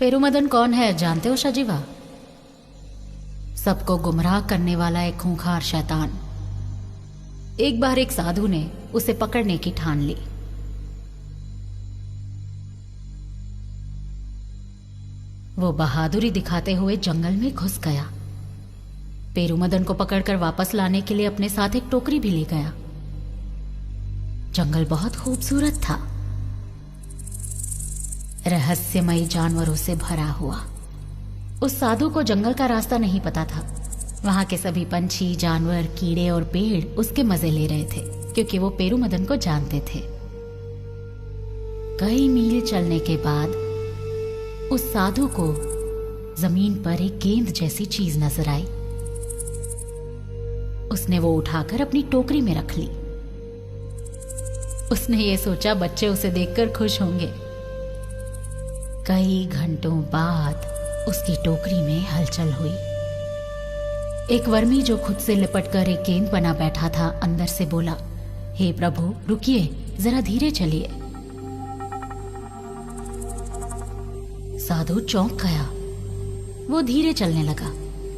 पेरुमदन कौन है जानते हो शाजीवा? सबको गुमराह करने वाला एक खूंखार शैतान। एक बार एक साधु ने उसे पकड़ने की ठान ली। वो बहादुरी दिखाते हुए जंगल में घुस गया। पेरुमदन को पकड़कर वापस लाने के लिए अपने साथ एक टोकरी भी ले गया। जंगल बहुत खूबसूरत था, रहस्यमयी जानवरों से भरा हुआ। उस साधु को जंगल का रास्ता नहीं पता था। वहां के सभी पंछी, जानवर, कीड़े और पेड़ उसके मजे ले रहे थे, क्योंकि वो पेरुमदन को जानते थे। कई मील चलने के बाद उस साधु को जमीन पर एक गेंद जैसी चीज नजर आई। उसने वो उठाकर अपनी टोकरी में रख ली। उसने ये सोचा बच्चे उसे देखकर खुश होंगे। कई घंटों बाद उसकी टोकरी में हलचल हुई। एक वर्मी जो खुद से लिपटकर एक गेंद बना बैठा था अंदर से बोला, हे प्रभु रुकिए, जरा धीरे चलिए। साधु चौंक गया। वो धीरे चलने लगा।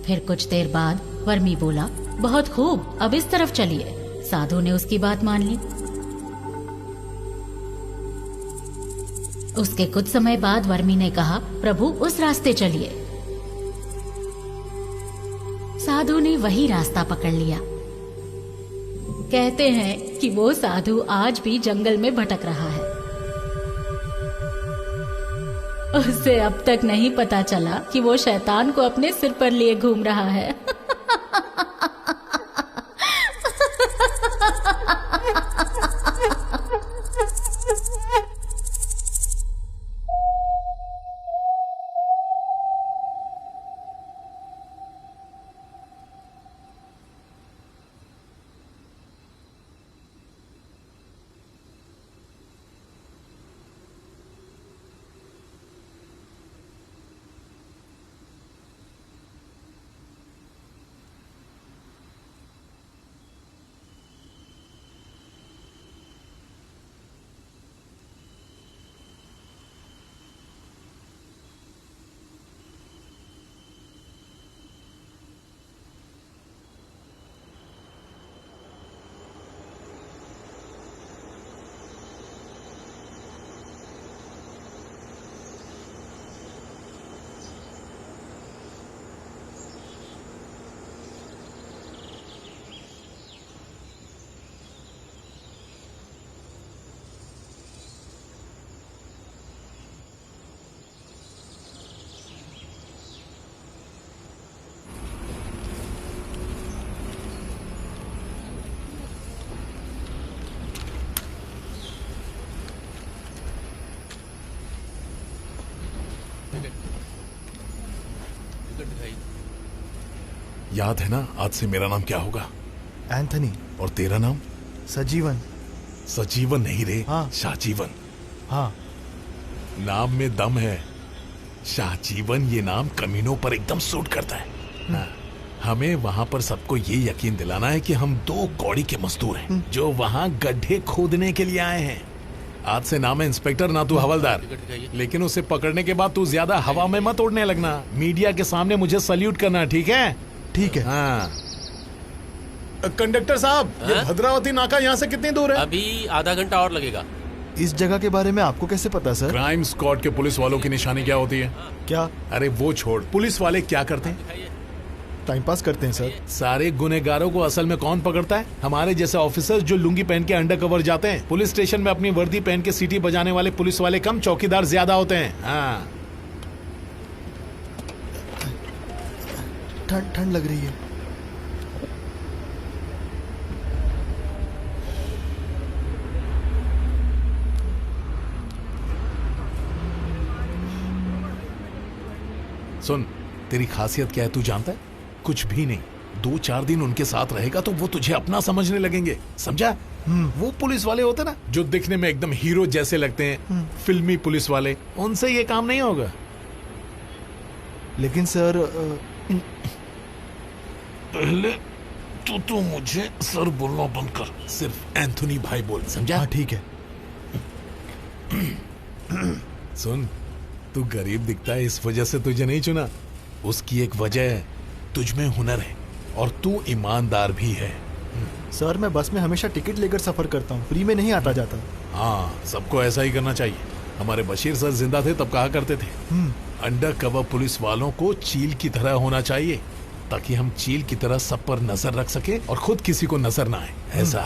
फिर कुछ देर बाद वर्मी बोला, बहुत खूब, अब इस तरफ चलिए। साधु ने उसकी बात मान ली। उसके कुछ समय बाद वर्मी ने कहा, प्रभु उस रास्ते चलिए। साधु ने वही रास्ता पकड़ लिया। कहते हैं कि वो साधु आज भी जंगल में भटक रहा है। उसे अब तक नहीं पता चला कि वो शैतान को अपने सिर पर लिए घूम रहा है। याद है ना आज से मेरा नाम क्या होगा? एंथनी। और तेरा नाम? सजीवन। सजीवन नहीं रे, हाँ। शाहजीवन। हाँ। नाम में दम है। शाहजीवन ये नाम कमीनों पर एकदम सूट करता है। हाँ। हमें वहाँ पर सबको ये यकीन दिलाना है कि हम दो कौड़ी के मजदूर हैं जो वहाँ गड्ढे खोदने के लिए आए हैं। आज से नाम है इंस्पेक्टर, ना तू हवलदार। लेकिन उसे पकड़ने के बाद तू ज्यादा हवा में मत उड़ने लगना। मीडिया के सामने मुझे सल्यूट करना, ठीक है? ठीक है। हाँ। कंडक्टर साहब, ये भद्रावती नाका यहाँ से कितनी दूर है? अभी आधा घंटा और लगेगा। इस जगह के बारे में आपको कैसे पता सर? क्राइम स्क्वाड के पुलिस वालों की निशानी क्या होती है? क्या? अरे वो छोड़, पुलिस वाले क्या करते हैं? टाइम पास करते हैं सर। सारे गुनहगारों को असल में कौन पकड़ता है? हमारे जैसे ऑफिसर जो लुंगी पहन के अंडर कवर जाते हैं। पुलिस स्टेशन में अपनी वर्दी पहन के सीटी बजाने वाले पुलिस वाले कम, चौकीदार ज्यादा होते हैं। हाँ। ठंड लग रही है। सुन, तेरी खासियत क्या है तू जानता है? कुछ भी नहीं। 2-4 दिन उनके साथ रहेगा तो वो तुझे अपना समझने लगेंगे, समझा? वो पुलिस वाले होते ना जो दिखने में एकदम हीरो जैसे लगते हैं, फिल्मी पुलिस वाले, उनसे ये काम नहीं होगा। लेकिन सर पहले तो मुझे सर बोलना बंद कर, सिर्फ एंथोनी भाई बोल, समझा? हाँ ठीक है। सुन, तू गरीब दिखता है इस वजह से तुझे नहीं चुना। उसकी एक वजह है, तुझ में हुनर है और तू ईमानदार भी है। सर मैं बस में हमेशा टिकट लेकर सफर करता हूँ, फ्री में नहीं आता जाता। हाँ, सबको ऐसा ही करना चाहिए। हमारे बशीर सर जिंदा थे तब कहा करते थे, अंडर कवर पुलिस वालों को चील की तरह होना चाहिए, ताकि हम चील की तरह सब पर नजर रख सके और खुद किसी को नजर ना आए। ऐसा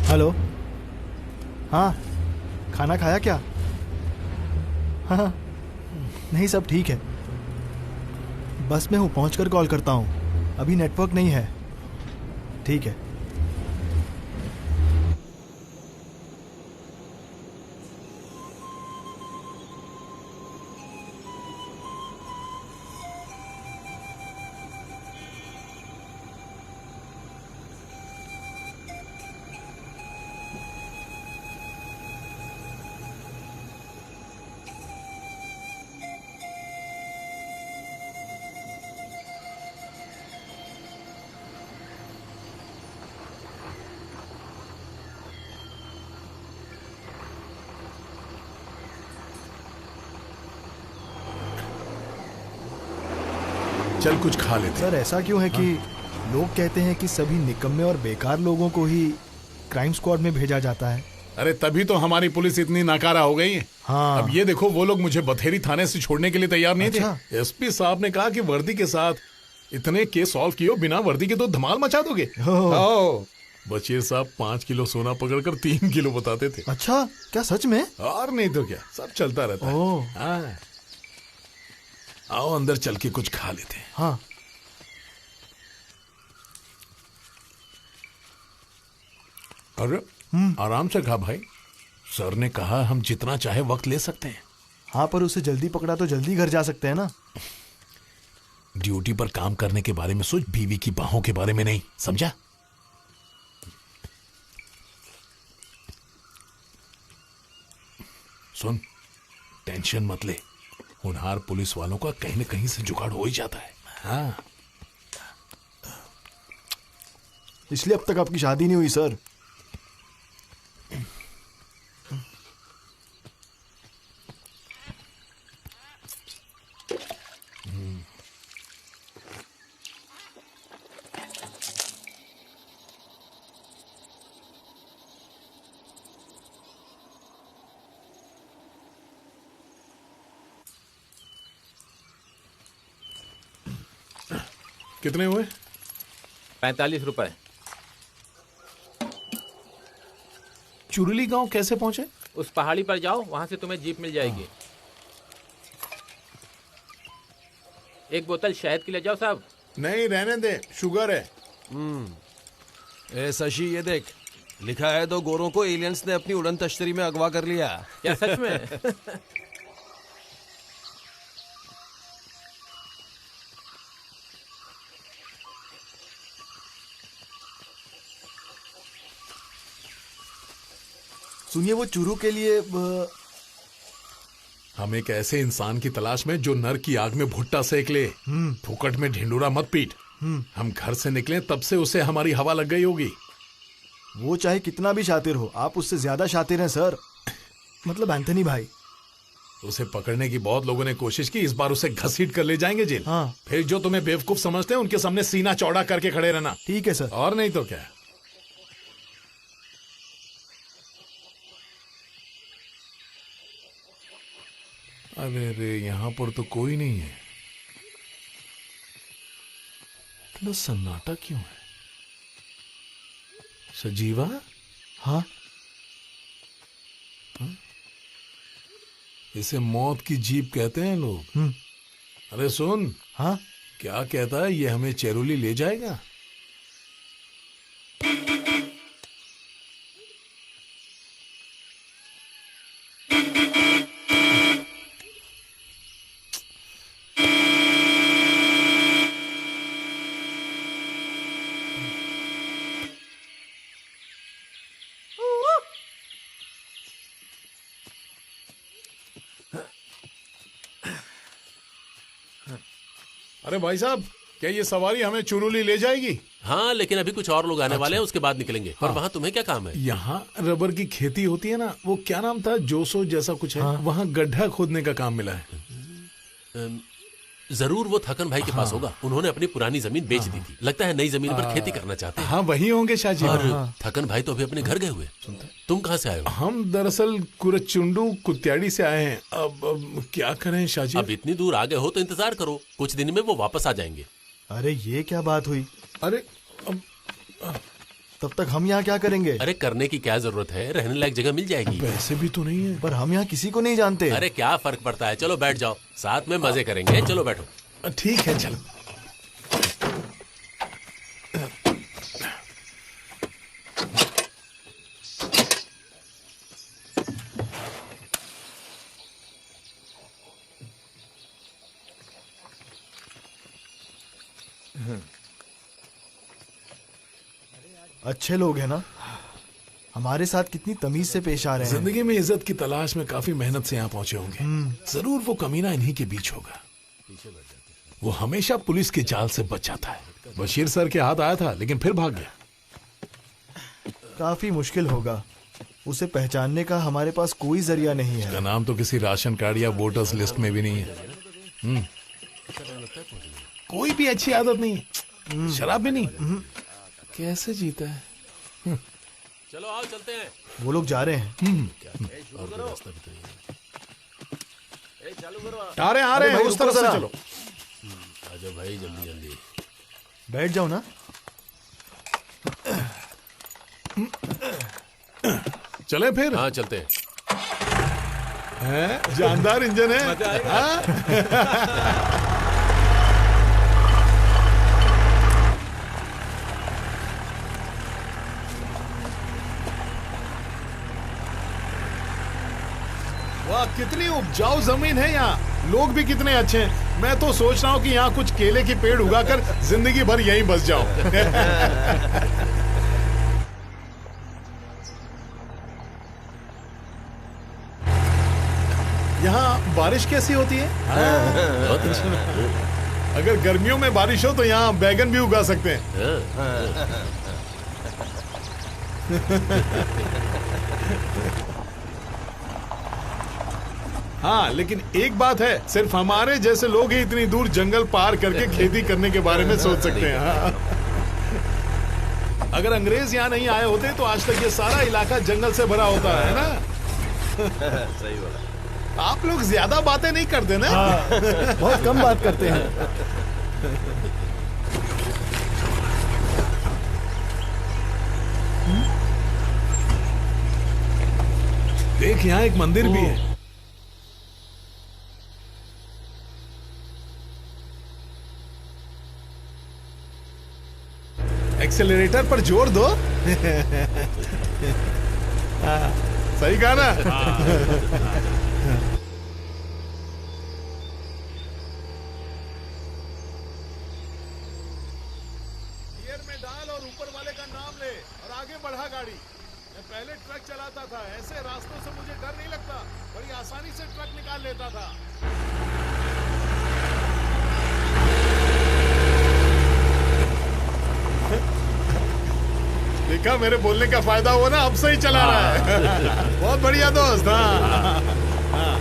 हेलो, हाँ खाना खाया क्या? हाँ नहीं, सब ठीक है। बस में हूँ, पहुँचकर कॉल करता हूँ। अभी नेटवर्क नहीं है। ठीक है। चल कुछ खा लेते। सर ऐसा क्यों है कि लोग कहते हैं कि सभी निकम्मे और बेकार लोगों को ही क्राइम स्क्वाड में भेजा जाता है? अरे तभी तो हमारी पुलिस इतनी नाकारा हो गई है। हाँ। अब ये देखो, वो लोग मुझे बथेरी थाने से छोड़ने के लिए तैयार नहीं अच्छा। थे। एसपी साहब ने कहा कि वर्दी के साथ इतने केस सॉल्व किए, बिना वर्दी के तो धमाल मचा दोगे। आओ। बशीर साहब 5 किलो सोना पकड़कर 3 किलो बताते थे। अच्छा, क्या सच में? और नहीं तो क्या, सब चलता रहता है। ओह। हाँ। आओ अंदर चल के कुछ खा लेते हैं। हाँ। अरे आराम से खा भाई, सर ने कहा हम जितना चाहे वक्त ले सकते हैं। हाँ, पर उसे जल्दी पकड़ा तो जल्दी घर जा सकते हैं ना। ड्यूटी पर काम करने के बारे में सोच, बीवी की बाहों के बारे में नहीं, समझा? सुन, टेंशन मत ले, होनहार पुलिस वालों का कहीं न कहीं से जुगाड़ हो ही जाता है। हाँ। इसलिए अब तक आपकी शादी नहीं हुई सर? कितने हुए? 45 रुपए। चुरली गांव कैसे पहुंचे? उस पहाड़ी पर जाओ, वहां से तुम्हें जीप मिल जाएगी। एक बोतल शहद की ले जाओ साहब। नहीं, रहने दे, शुगर है। ए शशि, ये देख, लिखा है 2 गोरों को एलियंस ने अपनी उड़न तश्तरी में अगवा कर लिया। क्या सच में? सुनिए, वो चूरू के लिए हम एक ऐसे इंसान की तलाश में जो नर की आग में भुट्टा सेक ले। फुकट में ढिंडूरा मत पीट। हम घर से निकले तब से उसे हमारी हवा लग गई होगी। वो चाहे कितना भी शातिर हो, आप उससे ज्यादा शातिर हैं सर। मतलब एंथनी भाई। उसे पकड़ने की बहुत लोगों ने कोशिश की, इस बार उसे घसीट कर ले जाएंगे जेल। हाँ। फिर जो तुम्हें बेवकूफ समझते हैं उनके सामने सीना चौड़ा करके खड़े रहना। ठीक है सर। और नहीं तो क्या। अरे रे, यहां पर तो कोई नहीं है। इतना सन्नाटा क्यों है? सजीवा? हाँ। इसे मौत की जीप कहते हैं लोग। अरे सुन। हाँ। क्या कहता है, ये हमें चेरोली ले जाएगा? अरे भाई साहब, क्या ये सवारी हमें चुरूली ले जाएगी? हाँ, लेकिन अभी कुछ और लोग आने वाले हैं, उसके बाद निकलेंगे। और वहाँ तुम्हें क्या काम है? यहाँ रबर की खेती होती है ना, वो क्या नाम था, जोसो जैसा कुछ है, वहाँ गड्ढा खोदने का काम मिला है। जरूर वो थकन भाई के पास होगा। उन्होंने अपनी पुरानी जमीन बेच दी थी, लगता है नई जमीन पर खेती करना चाहते हैं। हाँ वही होंगे शाह जी। और थकन भाई तो अभी अपने घर गए हुए। तुम कहाँ से आए हो? हम दरअसल कुरचुंडू कुत्याड़ी से आए हैं। अब क्या करें शाह जी? अब इतनी दूर आ गए हो तो इंतजार करो, कुछ दिन में वो वापस आ जाएंगे। अरे ये क्या बात हुई? अरे तब तक हम यहाँ क्या करेंगे? अरे करने की क्या जरूरत है, रहने लायक जगह मिल जाएगी। पैसे भी तो नहीं है। पर हम यहाँ किसी को नहीं जानते। अरे क्या फर्क पड़ता है, चलो बैठ जाओ, साथ में मजे करेंगे। चलो बैठो। ठीक है चलो। अच्छे लोग हैं ना, हमारे साथ कितनी तमीज से पेश आ रहे हैं। जिंदगी में इज्जत की तलाश में काफी मेहनत से यहाँ पहुंचे होंगे। जरूर वो कमीना इन्हीं के बीच होगा। वो हमेशा पुलिस के जाल से बच जाता है। बशीर सर के हाथ आया था लेकिन फिर भाग गया। काफी मुश्किल होगा, उसे पहचानने का हमारे पास कोई जरिया नहीं है। उसका नाम तो किसी राशन कार्ड या वोटर्स लिस्ट में भी नहीं है। कोई भी अच्छी आदत नहीं है, शराब भी नहीं। कैसे जीता है? चलो आओ चलते हैं। वो लोग जा रहे हैं। आ रहे हैं भाई, उस तरफ रुको से जरा। चलो। आजा भाई, जल्दी जल्दी। बैठ जाओ ना। चले फिर। हाँ चलते हैं। हैं? जानदार इंजन है। हाँ? वाह, कितनी उपजाऊ जमीन है यहाँ। लोग भी कितने अच्छे हैं। मैं तो सोच रहा हूँ कि यहाँ कुछ केले के पेड़ उगाकर जिंदगी भर यहीं बस जाऊं। यहाँ बारिश कैसी होती है? बहुत अच्छा। अगर गर्मियों में बारिश हो तो यहाँ बैगन भी उगा सकते हैं। हाँ, लेकिन एक बात है, सिर्फ हमारे जैसे लोग ही इतनी दूर जंगल पार करके खेती करने के बारे में सोच सकते हैं। हाँ। अगर अंग्रेज यहाँ नहीं आए होते तो आज तक ये सारा इलाका जंगल से भरा होता है ना। सही बोला। आप लोग ज्यादा बातें नहीं करते ना। बहुत कम बात करते हैं। देख, यहाँ एक मंदिर भी है। एक्सेलरेटर पर जोर दो। हाँ, सही कहा ना? गियर में डाल और ऊपर वाले का नाम ले और आगे बढ़ा गाड़ी। मैं पहले ट्रक चलाता था, ऐसे रास्तों से मुझे डर नहीं लगता। बड़ी आसानी से ट्रक निकाल लेता था। देखा, मेरे बोलने का फायदा हुआ ना, अब सही चला रहा है। बहुत बढ़िया दोस्त। हाँ, हाँ।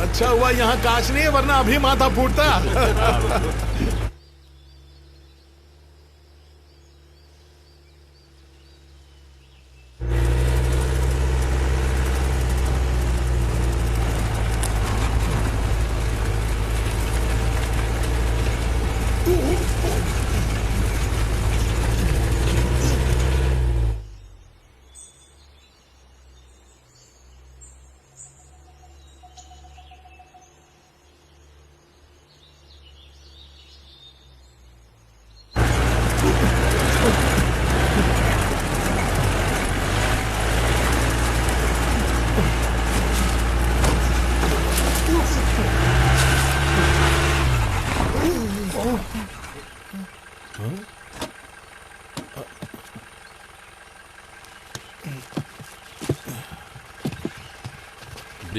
अच्छा हुआ यहाँ कांच नहीं है, वरना अभी माथा फूटता।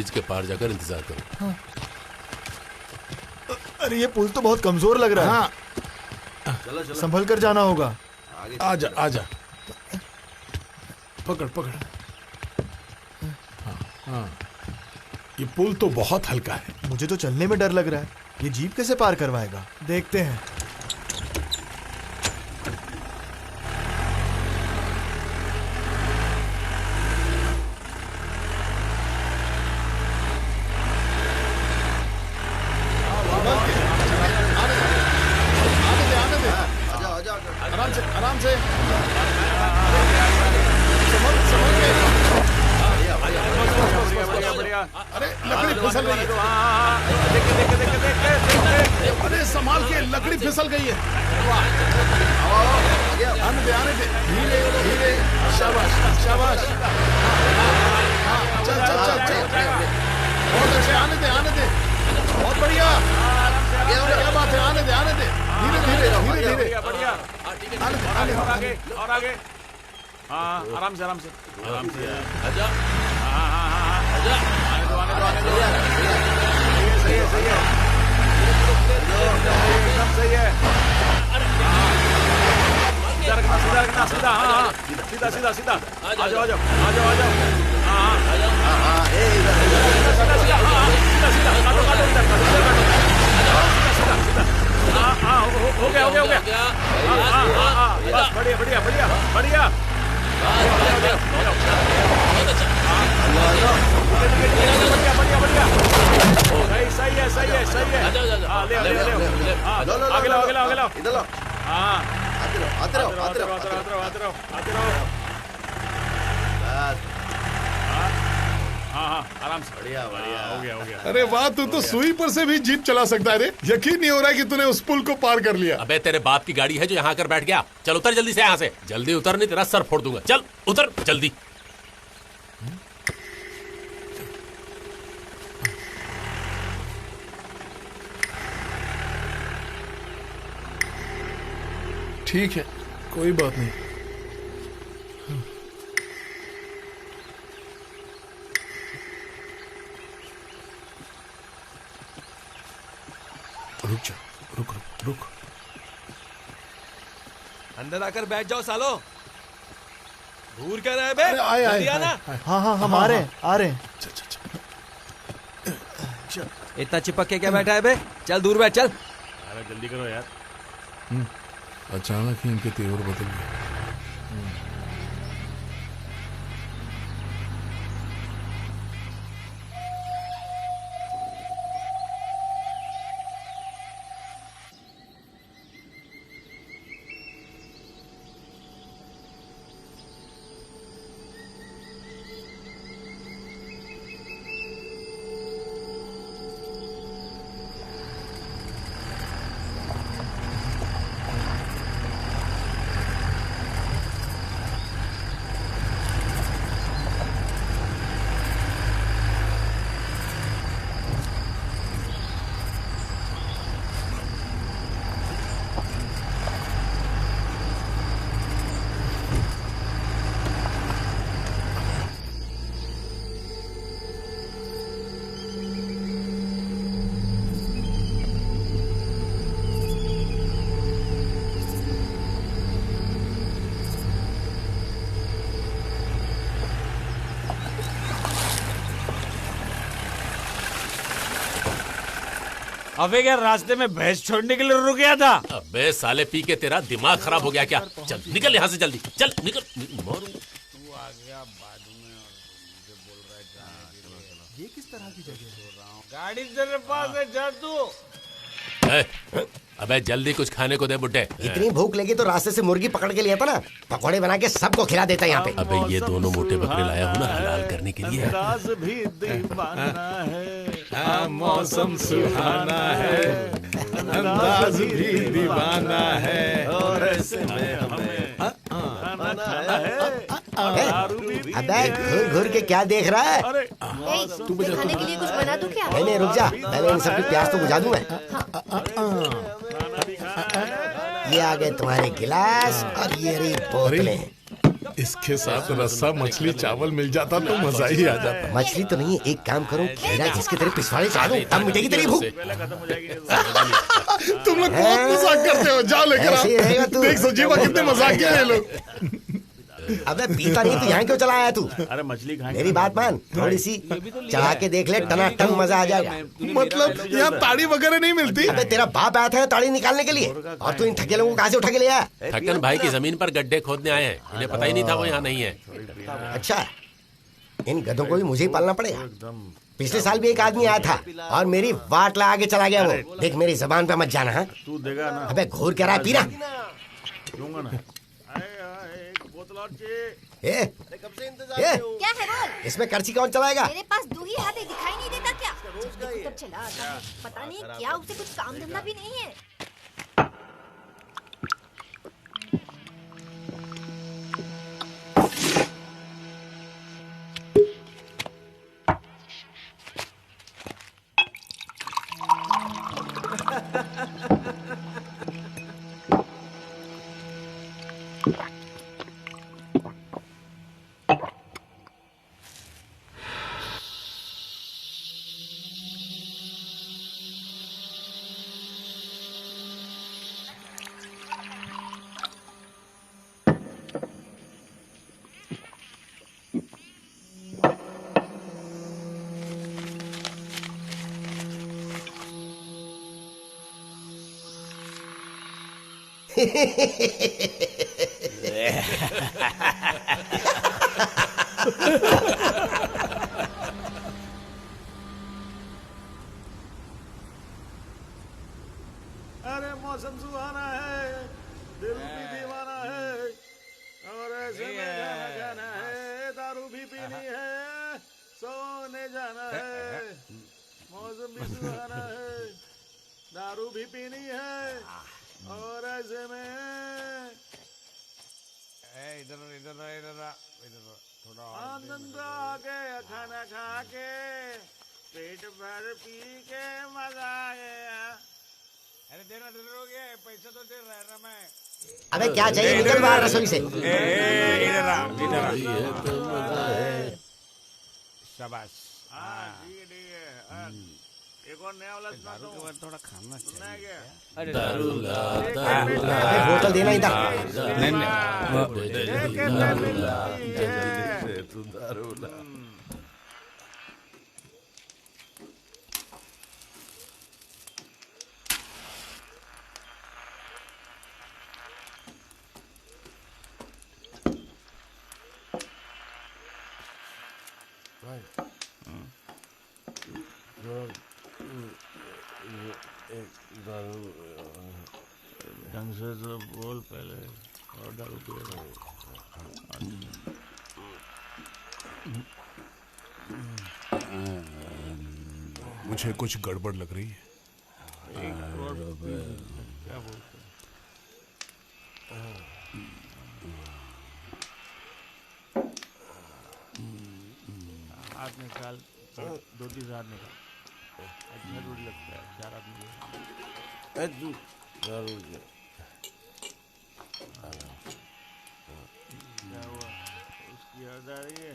ब्रिज के पार जाकर इंतजार करो। अरे ये पुल तो बहुत कमजोर लग रहा है। हाँ संभल कर जाना होगा। आजा आजा, पकड़ पकड़। हाँ हाँ, ये पुल तो बहुत हल्का है। मुझे तो चलने में डर लग रहा है, ये जीप कैसे पार करवाएगा? देखते हैं। आराम से आराम से। अरे लकड़ी फिसल रही है। अरे संभाल के, लकड़ी फिसल गई है। आने दे धीरे धीरे। शाबाश शाबाश। चल चल चल चल, बहुत अच्छे। आने दे, बहुत बढ़िया। क्या बात है, आने दे धीरे धीरे धीरे धीरे। और आगे। हाँ, आराम से आजा आने दो। सही है एकदम सही है। सीधा। हाँ, सीधा। आ जाओ। हाँ, सीधा। हो गया। हाँ, बस बढ़िया। सही है। हाँ, ले। आगे लो। हाँ, आते रहो। हाँ, आराम से। बढ़िया। हो गया। अरे वाह, तू तो सुई पर से भी जीप चला सकता है रे। यकीन नहीं हो रहा है कि तूने उस पुल को पार कर लिया। अबे तेरे बाप की गाड़ी है जो यहाँ आकर बैठ गया। चल उतर जल्दी से यहाँ से। जल्दी उतर, नहीं तेरा सर फोड़ दूंगा। चल उतर जल्दी। ठीक है, कोई बात नहीं। रुक जा, रुक। अंदर आकर बैठ जाओ सालो। घूर कर रहे बे? आए। हाँ, हम आ रहे हैं। चल। इतना चिपक के क्या बैठा है बे? चल दूर बैठ, चल। अरे जल्दी करो यार। अचानक ही इनके तेवर बदल गए। अबे क्या रास्ते में भैंस छोड़ने के लिए रुक गया था? अबे साले पी के तेरा दिमाग खराब हो गया क्या? चल निकल यहाँ से जल्दी। चल निकल। ये किस तरह की जगह है? गाड़ी तेरे पास है, जा तू। अबे जल्दी कुछ खाने को दे बुड्ढे। इतनी भूख लगी तो रास्ते से मुर्गी पकड़ के लिया था ना, पकौड़े बना के सबको खिला देता यहाँ पे। अबे ये दोनों मोटे बकरे लाया हूँ ना हलाल करने के लिए। अंदाज भी दीवाना है। मौसम सुहाना है, अंदाज भी दीवाना है। और ऐसे में हमें खाना खाना है। अबे घूर घूर के क्या देख रहा है? अरे खाने के लिए कुछ बना दूं क्या? नहीं रुक जा, पहले इन सबकी प्यास तो बुझा दूं मैं। ये आ गए तुम्हारे गिलास और ये रही बोतलें। इसके साथ रस्सा मछली चावल मिल जाता तो मजा ही आ जाता। मछली तो नहीं, एक काम करो, खीरा घिस के तेरे पिछवाड़े चढ़ा दूं, तब मिटेगी तेरी भूख। तुम लोग बहुत मजाक करते हो, जाओ लेकर ऐसे ही रहेगा आओ। तू। देख सजीवा कितने मजाकिया है ये लोग। अबे पीता नहीं तो यहाँ क्यों चला आया तू? अरे मछली खाएंगे। मेरी बात मान, थोड़ी सी चढ़ा के देख ले, टनाटन मजा आ जाएगा। मतलब यहाँ ताड़ी वगैरह नहीं मिलती? अबे तेरा बाप आया था ताड़ी निकालने के लिए, और तू इन ठगे लोगों को कहाँ से उठा के ले आया? थक्कन भाई की जमीन पर गड्ढे खोदने आए हैं, इन्हें पता ही नहीं था वो यहाँ नहीं है। अच्छा, इन गधों को भी मुझे ही पालना पड़ेगा। पिछले साल भी एक आदमी आया था और मेरी वाट ला आगे चला गया वो। देख मेरी जबान पे मत जाना। हाँ तू देगा ना? अबे घूर के रहा पीना। दूंगा ना। एक बोतल और चाहिए। ए, क्या है बोल? इसमें कर्ची कौन चलाएगा? मेरे पास दो ही हाथ है, दिखाई नहीं देता क्या? जब चला आता है, पता नहीं क्या उसे कुछ काम धंधा भी नहीं है। अरे मौसम सुहाना है, दिल भी दीवाना है, और ऐसे में गाना गाना है, दारू भी पीनी है, सोने जाना है। मौसम भी सुहाना है, दारू भी पीनी है, और ऐसे में आनंद आ गया खाना खा के, पेट भर पी के मजा आ गया। अरे देना हो गया, पैसा तो दे रहा मैं। अबे क्या चाहिए, निकल बाहर रसोई से। शाबाश। हाँ ठीक है। एक और नया वाला सुना दो। थोड़ा खाना सुनना है क्या? अबे बोतल देना इधर। ढंग से तो बोल पहले, और दारू पिएगा। मुझे कुछ गड़बड़ लग रही है। क्या बोलते हाथ निकाल, दो तीन हाथ निकाल। अच्छा रोड लगता है, चार आदमी क्या हुआ? उसकी याद आ रही है?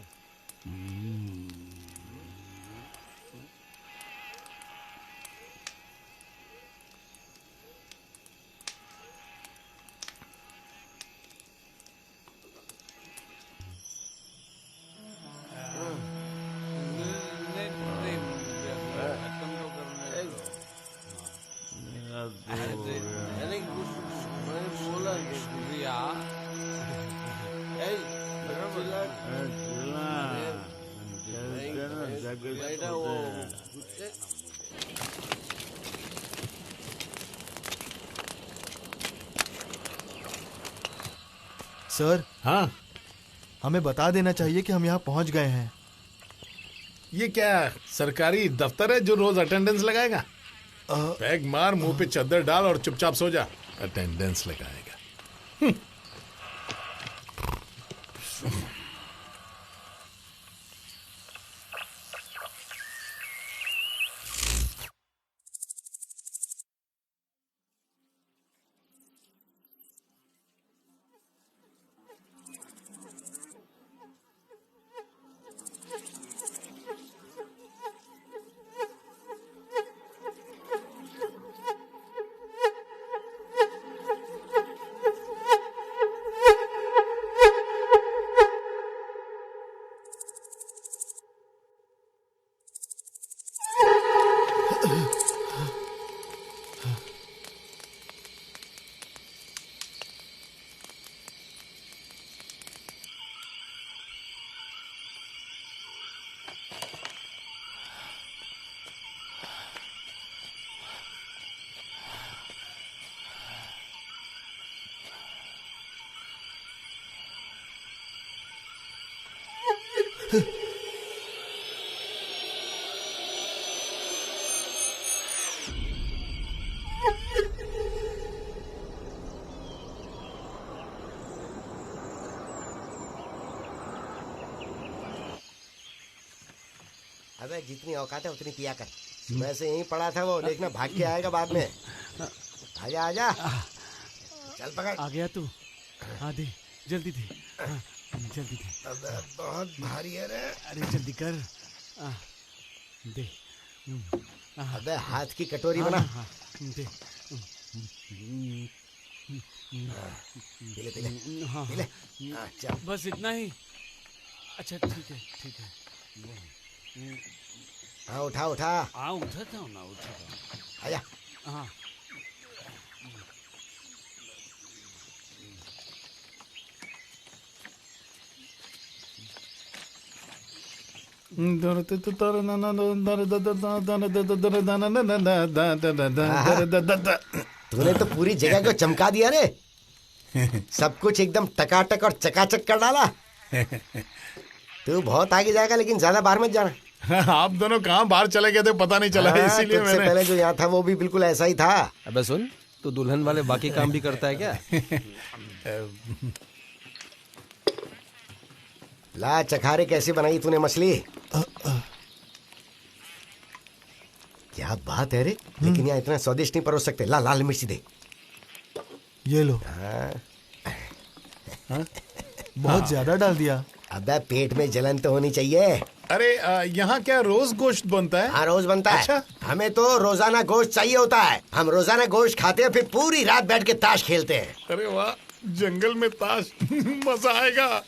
सर, हाँ, हमें बता देना चाहिए कि हम यहाँ पहुँच गए हैं। ये क्या सरकारी दफ्तर है जो रोज अटेंडेंस लगाएगा? पैग मार, मुंह पे चद्दर डाल और चुपचाप सो जा। अटेंडेंस लगाएगा। अबे जितनी औकात है उतनी पिया कर। मैं से यहीं पड़ा था वो, देखना भाग के आएगा बाद में। आजा आजा, चल पकड़। आ गया तू? हाँ दे, जल्दी दे। हाँ, जल्दी दे। अबे बहुत भारी है रे। अरे जल्दी कर। दे। अबे हाथ की कटोरी बना। हाँ, दे। पीले पीले हाँ, पीले। चल बस इतना ही। अच्छा ठीक है ठीक है। हाँ उठा उठा। हाँ उठाता हूँ ना, उठाता हूँ। आजा। हाँ तूने तो पूरी जगह को चमका दिया रे। सब कुछ एकदम टकाटक और चकाचक कर डाला। तू बहुत आगे जाएगा लेकिन ज्यादा बाहर मत जाना। आप दोनों कहाँ बाहर चले गए थे पता नहीं चला, हाँ, इसीलिए तुझसे मैंने। पहले जो यहाँ था वो भी बिल्कुल ऐसा ही था। अबे सुन, तू दुल्हन वाले बाकी काम भी करता है क्या? ला चखारे कैसे बनाई तूने मछली? क्या बात है रे, लेकिन यहाँ इतना स्वादिष्ट नहीं परोस सकते। ला लाल मिर्ची दे। ये लो। बहुत ज्यादा डाल दिया। अबे पेट में जलन तो होनी चाहिए। अरे यहाँ क्या रोज गोश्त बनता है? हाँ रोज बनता है। अच्छा। हमें तो रोजाना गोश्त चाहिए होता है। हम रोजाना गोश्त खाते हैं, फिर पूरी रात बैठ के ताश खेलते हैं। अरे वाह, जंगल में ताश मजा आएगा।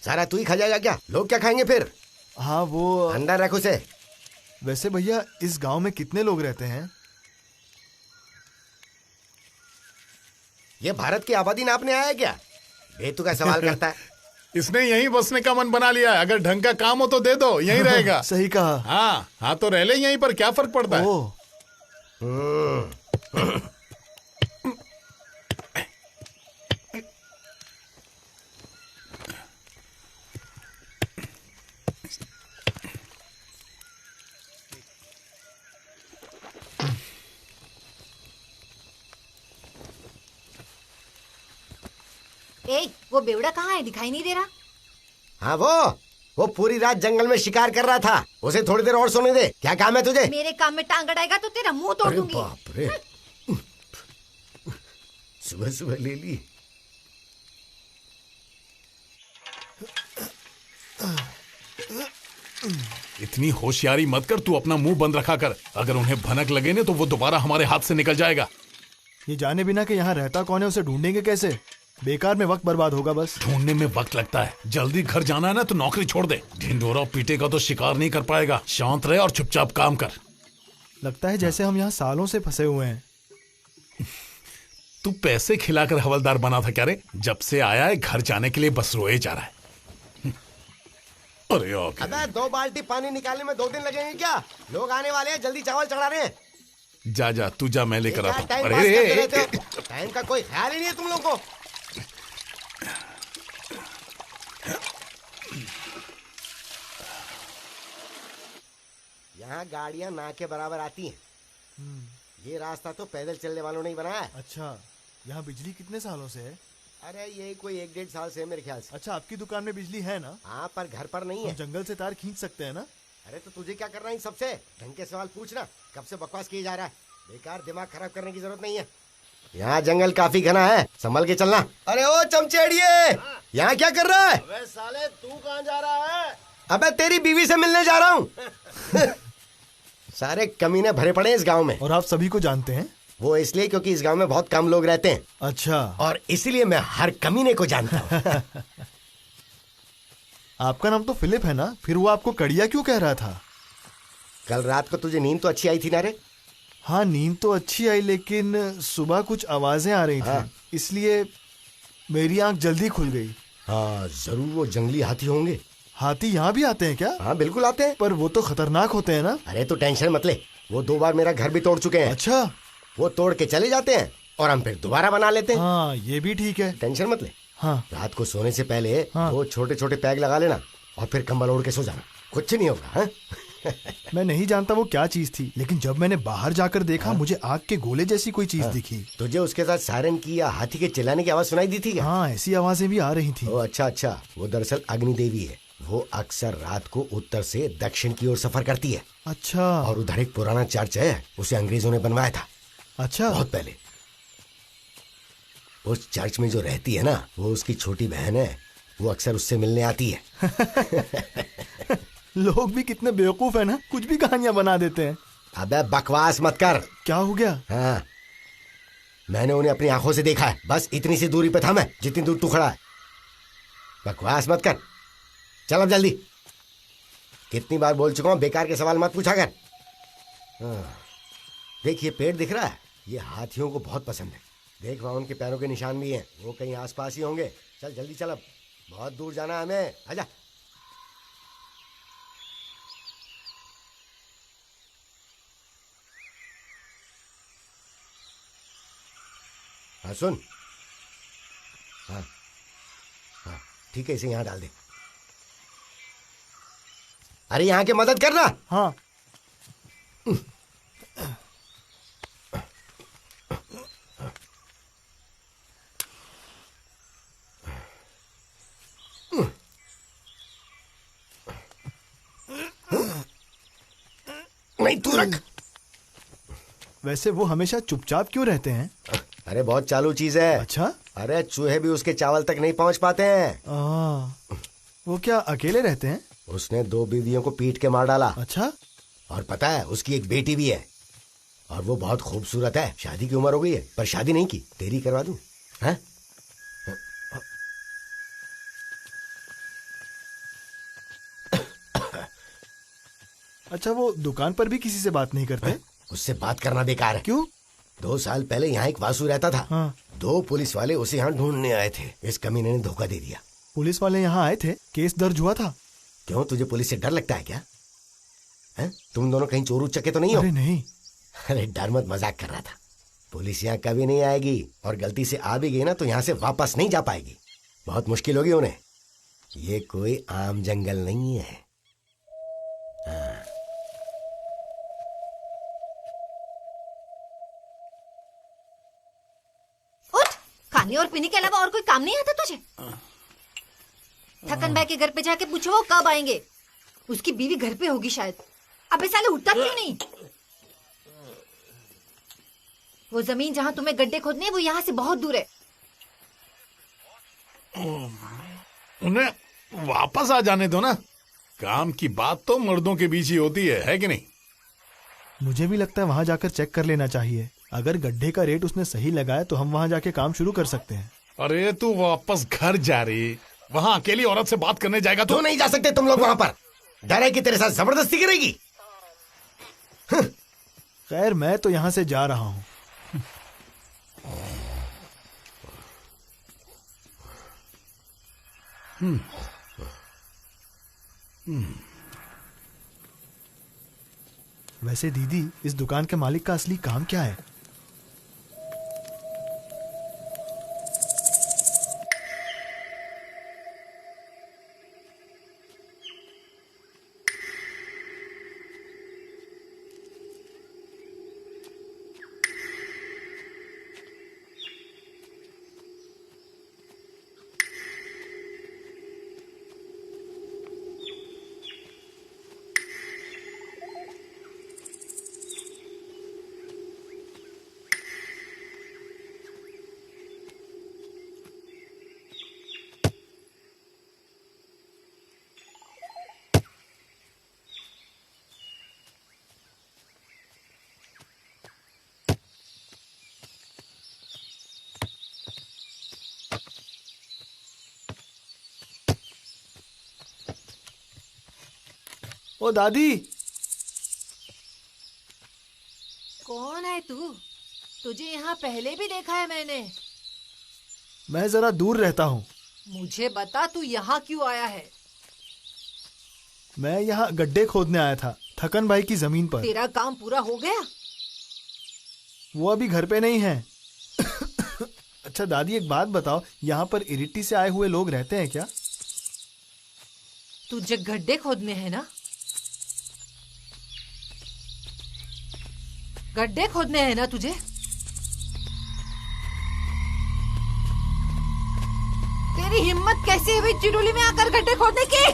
सारा तू ही खा जाएगा क्या? लोग क्या खाएंगे फिर? हाँ वो अंदर रख उसे। वैसे भैया इस गांव में कितने लोग रहते हैं? ये भारत की आबादी नापने आया है क्या? बेतु का सवाल करता है। इसने यहीं बसने का मन बना लिया है। अगर ढंग का काम हो तो दे दो, यहीं रहेगा। सही कहा। हाँ हाँ तो रह ले यहीं पर, क्या फर्क पड़ता है। ओ ए, वो बेवड़ा कहाँ है? दिखाई नहीं दे रहा। हाँ वो पूरी रात जंगल में शिकार कर रहा था। उसे थोड़ी देर और सोने दे। क्या काम है तुझे? मेरे काम में टांग अड़ाएगा तो तेरा मुंह तोड़ अरे दूंगी। बाप रे, सुबह सुबह ले ली। इतनी होशियारी मत कर, तू अपना मुंह बंद रखा कर। अगर उन्हें भनक लगे ना तो वो दोबारा हमारे हाथ से निकल जाएगा। ये जाने बिना कि यहाँ रहता कौन है उसे ढूंढेंगे कैसे? बेकार में वक्त बर्बाद होगा बस। ढूंढने में वक्त लगता है। जल्दी घर जाना है ना तो नौकरी छोड़ दे। ढिंडोरा पीटे का तो शिकार नहीं कर पाएगा। शांत रहे और चुपचाप काम कर। लगता है जैसे हम यहाँ सालों से फंसे हुए हैं। तू पैसे खिलाकर हवलदार बना था क्या रे? जब से आया है घर जाने के लिए बस रोए जा रहा है। अरे ओके। अबे 2 बाल्टी पानी निकालने में 2 दिन लगेंगे क्या? लोग आने वाले हैं, जल्दी चावल चढ़ा रहे हैं। जा जा तू जा, मैं लेकर आता हूँ। टाइम पास करते रहते हो। टाइम का कोई ख्याल ही नहीं है तुम लोग को। यहाँ गाड़ियाँ ना के बराबर आती हैं। ये रास्ता तो पैदल चलने वालों ने ही बनाया है। अच्छा, यहाँ बिजली कितने सालों से है? अरे यही कोई 1-1.5 साल से है मेरे ख्याल से। अच्छा, आपकी दुकान में बिजली है ना? हाँ पर घर पर नहीं हम है। जंगल से तार खींच सकते हैं ना? अरे तो तुझे क्या करना है इन सबसे? ढंग के सवाल पूछना। कब से बकवास किए जा रहा है? बेकार दिमाग खराब करने की जरूरत नहीं है। यहाँ जंगल काफी घना है, संभल के चलना। अरे ओ चमचेड़िए, यहाँ क्या कर रहा है? अबे साले तू कहाँ जा रहा है? अबे तेरी बीवी से मिलने जा रहा हूँ। सारे कमीने भरे पड़े हैं इस गांव में। और आप सभी को जानते हैं? वो इसलिए क्योंकि इस गांव में बहुत कम लोग रहते हैं। अच्छा। और इसीलिए मैं हर कमीने को जानता हूँ। आपका नाम तो फिलिप है ना? फिर वो आपको कड़िया क्यों कह रहा था? कल रात को तुझे नींद तो अच्छी आई थी ना रे? हाँ नींद तो अच्छी आई, लेकिन सुबह कुछ आवाजें आ रही थी, इसलिए मेरी आंख जल्दी खुल गई। हाँ जरूर वो जंगली हाथी होंगे। हाथी यहाँ भी आते हैं क्या? हाँ बिल्कुल आते हैं। पर वो तो खतरनाक होते हैं ना? अरे तो टेंशन मत ले, वो 2 बार मेरा घर भी तोड़ चुके हैं। अच्छा। वो तोड़ के चले जाते हैं और हम फिर दोबारा बना लेते हैं। हाँ ये भी ठीक है। टेंशन मत ले। हाँ रात को सोने से पहले हाँ। वो छोटे छोटे पैग लगा लेना और फिर कंबल ओढ़ के सो जाना, कुछ नहीं होगा। हाँ? मैं नहीं जानता वो क्या चीज थी, लेकिन जब मैंने बाहर जाकर देखा मुझे आग के गोले जैसी कोई चीज दिखी। तुझे उसके साथ सायरन की या हाथी के चिल्लाने की आवाज सुनाई दी थी क्या? हाँ ऐसी आवाजें भी आ रही थी। ओ अच्छा, वो दरअसल अग्नि देवी है। वो अक्सर रात को उत्तर से दक्षिण की ओर सफर करती है। अच्छा। और उधर एक पुराना चर्च है, उसे अंग्रेजों ने बनवाया था अच्छा। बहुत पहले। उस चर्च में जो रहती है ना, वो उसकी छोटी बहन है, वो अक्सर उससे मिलने आती है। लोग भी कितने बेवकूफ है ना, कुछ भी कहानियां बना देते हैं। अबे बकवास मत कर। क्या हो गया? हाँ, मैंने उन्हें अपनी आंखों से देखा है, बस इतनी सी दूरी पे था मैं जितनी दूर तू खड़ा है। बकवास मत कर, चल अब जल्दी। कितनी बार बोल चुका हूं, बेकार के सवाल मत पूछा कर। देख ये पेड़ दिख रहा है, ये हाथियों को बहुत पसंद है। देख वहां उनके पैरों के निशान भी हैं, वो कहीं आसपास ही होंगे। चल जल्दी चल, अब बहुत दूर जाना है हमें, आजा। हाँ सुन, हाँ हाँ ठीक है, इसे यहाँ डाल दे। अरे यहाँ के मदद करना। हाँ। नहीं तू रख। वैसे वो हमेशा चुपचाप क्यों रहते हैं? अरे बहुत चालू चीज है। अच्छा। अरे चूहे भी उसके चावल तक नहीं पहुंच पाते हैं। वो क्या अकेले रहते हैं? उसने 2 बीवियों को पीट के मार डाला। अच्छा। और पता है उसकी एक बेटी भी है, और वो बहुत खूबसूरत है। शादी की उम्र हो गई है, पर शादी नहीं की। तेरी करवा दूं? हैं? अच्छा, वो दुकान पर भी किसी से बात नहीं करते? उससे बात करना बेकार है। क्यों? 2 साल पहले यहाँ एक वासु रहता था। हाँ। 2 पुलिस वाले उसे यहाँ ढूंढने आए थे। इस कमीने ने धोखा दे दिया। पुलिस वाले यहाँ आए थे? केस दर्ज हुआ था? क्यों, तुझे पुलिस से डर लगता है क्या? हैं? तुम दोनों कहीं चोर उचक्के तो नहीं हो? अरे नहीं। अरे डर मत, मजाक कर रहा था। पुलिस यहाँ कभी नहीं आएगी, और गलती से आ भी गई ना तो यहाँ से वापस नहीं जा पाएगी। बहुत मुश्किल होगी उन्हें। ये कोई आम जंगल नहीं है। हाँ। उठ, खाने और पीने के अलावा और कोई काम नहीं आता तुझे? थकन भाई के घर पे जाके पूछो वो कब आएंगे। उसकी बीवी घर पे होगी शायद। अबे साले उठता क्यों नहीं? वो जमीन जहां तुम्हें गड्ढे खोदने हैं, वो यहाँ से बहुत दूर है। उन्हें वापस आ जाने दो ना। काम की बात तो मर्दों के बीच ही होती है कि नहीं? मुझे भी लगता है वहां जाकर चेक कर लेना चाहिए। अगर गड्ढे का रेट उसने सही लगाया तो हम वहां जाके काम शुरू कर सकते हैं। अरे तू वापस घर जा रही, वहां अकेली औरत से बात करने जाएगा तो नहीं जा सकते तुम लोग वहां पर। डर है कि तेरे साथ जबरदस्ती करेगी। खैर मैं तो यहाँ से जा रहा हूँ। वैसे दीदी, इस दुकान के मालिक का असली काम क्या है? ओ दादी। कौन है तू? तुझे यहाँ पहले भी देखा है मैंने। मैं जरा दूर रहता हूँ। मुझे बता तू यहाँ क्यों आया है? मैं यहाँ गड्ढे खोदने आया था, थकन भाई की जमीन पर। तेरा काम पूरा हो गया? वो अभी घर पे नहीं है। अच्छा दादी, एक बात बताओ, यहाँ पर इरिट्टी से आए हुए लोग रहते हैं क्या? तुझे गड्ढे खोदने हैं ना? गड्ढे खोदने हैं ना तुझे? तेरी हिम्मत कैसे हुई चिड़ोली में आकर गड्ढे खोदने की?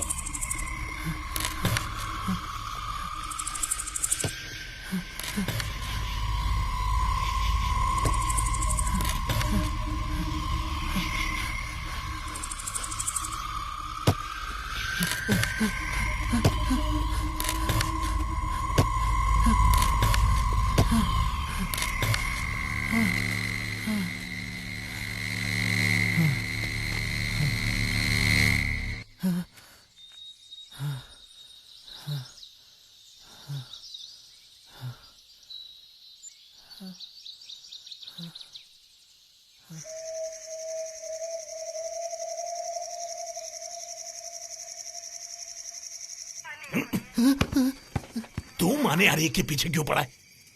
तू माने यार ये के पीछे क्यों पड़ा है?